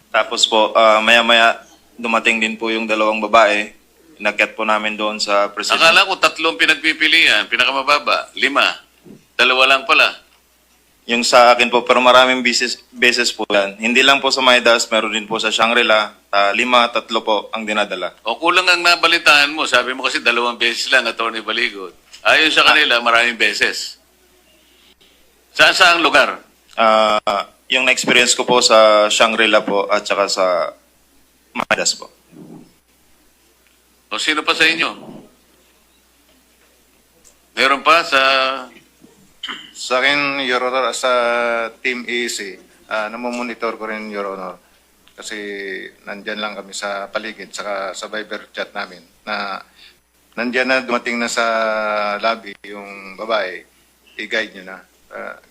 Tapos po, maya-maya dumating din po yung dalawang babae. Inakyat po namin doon sa president. Akala ko 3 pinagpipilian, pinakamababa, 5. 2 lang pala. Yung sa akin po, pero maraming beses po yan. Hindi lang po sa Maidas, meron din po sa Shangri-La. 5, 3 po ang dinadala. O kulang ang nabalitaan mo. Sabi mo kasi 2 beses lang, Atty. Baligot. Ayon sa kanila, maraming beses. Saan saang lugar? Yung na-experience ko po sa Shangri-La po at saka sa Maidas po. O sino pa sa inyo? Meron pa sa... Sa akin, Your Honor, sa Team EC, namomonitor ko rin, Your Honor. Kasi nandyan lang kami sa paligid, saka sa Viber chat namin, na nandyan na, dumating na sa lobby yung babae, i-guide nyo na.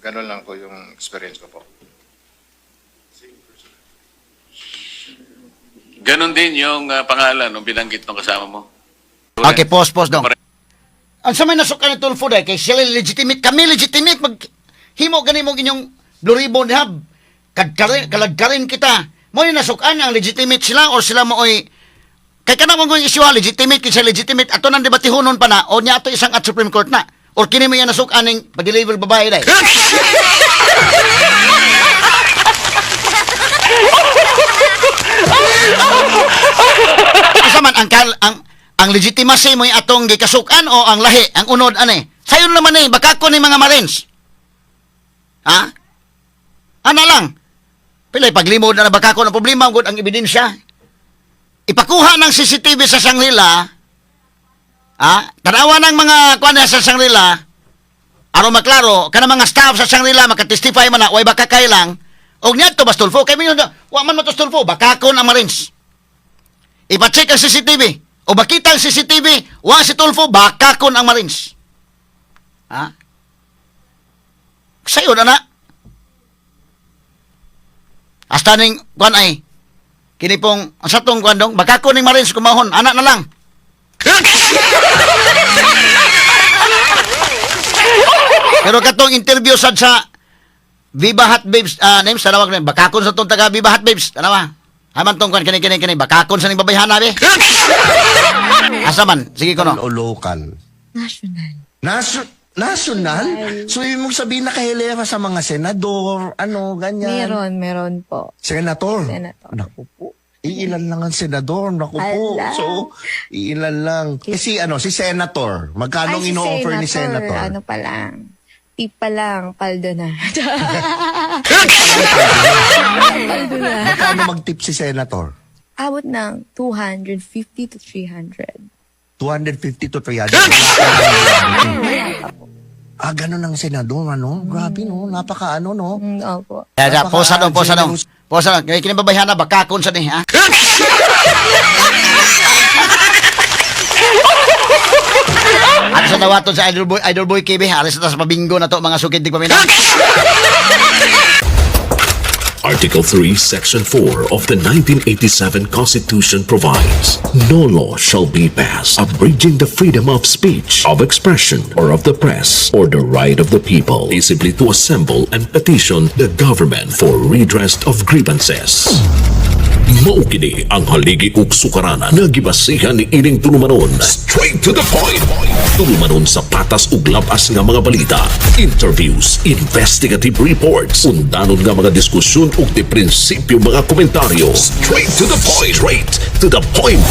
Ganun lang po yung experience ko po. Ganon din yung pangalan ng binanggit ng kasama mo. Okay, pause dong. Ang sa may nasok ka ni Tulfo dahil kay sila legitimate, kami legitimate, himo gani mo inyong Blue Ribbon Hub. Kalagkarin kita. Mo yung nasukan ang legitimate sila or sila mo oy kay kana mo yung isyu legitimate kinsa legitimate ato nang debatehonon pa na o niya ato isang at Supreme Court na or kini mo yan nasukan ning pag-deliver babae dahil. Asa man ang legitimacy mo yung atong gikasukan o ang lahi, ang unod ane. Sayon naman baka ko ni mga Marines. Ha? Ana lang. Pilay paglimod na baka ko ng problema gud ang ebidensya. Ipakuha ng CCTV sa Shangri-La. Ha? Tanawa ng mga kuan sa Shangri-La. Aron maklaro kana mga staff sa Shangri-La makatestify man na way baka kay lang. Og niya to Bastulfo kay minyo wa man mo to Bastulfo baka ko ang Marines. Ipa-check ang CCTV. O makita ang CCTV, wa si Tulfo, baka kon ang Marines. Ha? Sayo na na. Hasta ning, kuan ay, kini pong, ang satong kuan dong, baka kon ning Marines kumahon, anak na lang. Pero katong interview sad sa Viva Hot Babes, names, tanawag na, baka kon sa itong taga Viva Hot Babes, tanawa. Haman tong kan kini bakakon sa ning babayhan nabi. Asa man? Sige ko no. O local? National. National? So, yung mong sabihin nakahilera sa mga senador, ganyan. Meron po. Senator? Senator. Naku po. Iilan lang ang senador. Naku po. Ala. So, iilan lang. Si Senator. Magkano ino-offer ni Senator? Ano pa lang. Tip pa lang, paldo na. Paldo na. Magkano mag-tip si Senator? Abot ng 250 to 300. 250 to 300. Ganun ang senador, Grabe, Napaka, no? Opo. Posa dong. Kaya kinibabayhan na, bakakon sa ni, ha? At sa dawaton sa Idol Boy KB, alis na sa pabingo na to, mga sukid di paminaw. Article 3, Section 4 of the 1987 Constitution provides, no law shall be passed abridging the freedom of speech, of expression, or of the press, or the right of the people peaceably to assemble and petition the government for redress of grievances. Maukini ang haligi ug sukaranan nga gibasihan ni ining tulumanon. Straight to the point. Tulumanon sa patas ug labas nga mga balita, interviews, investigative reports, undanon nga mga diskusyon ug de prinsipyo mga komentaryo. Straight to the point. Straight to the point.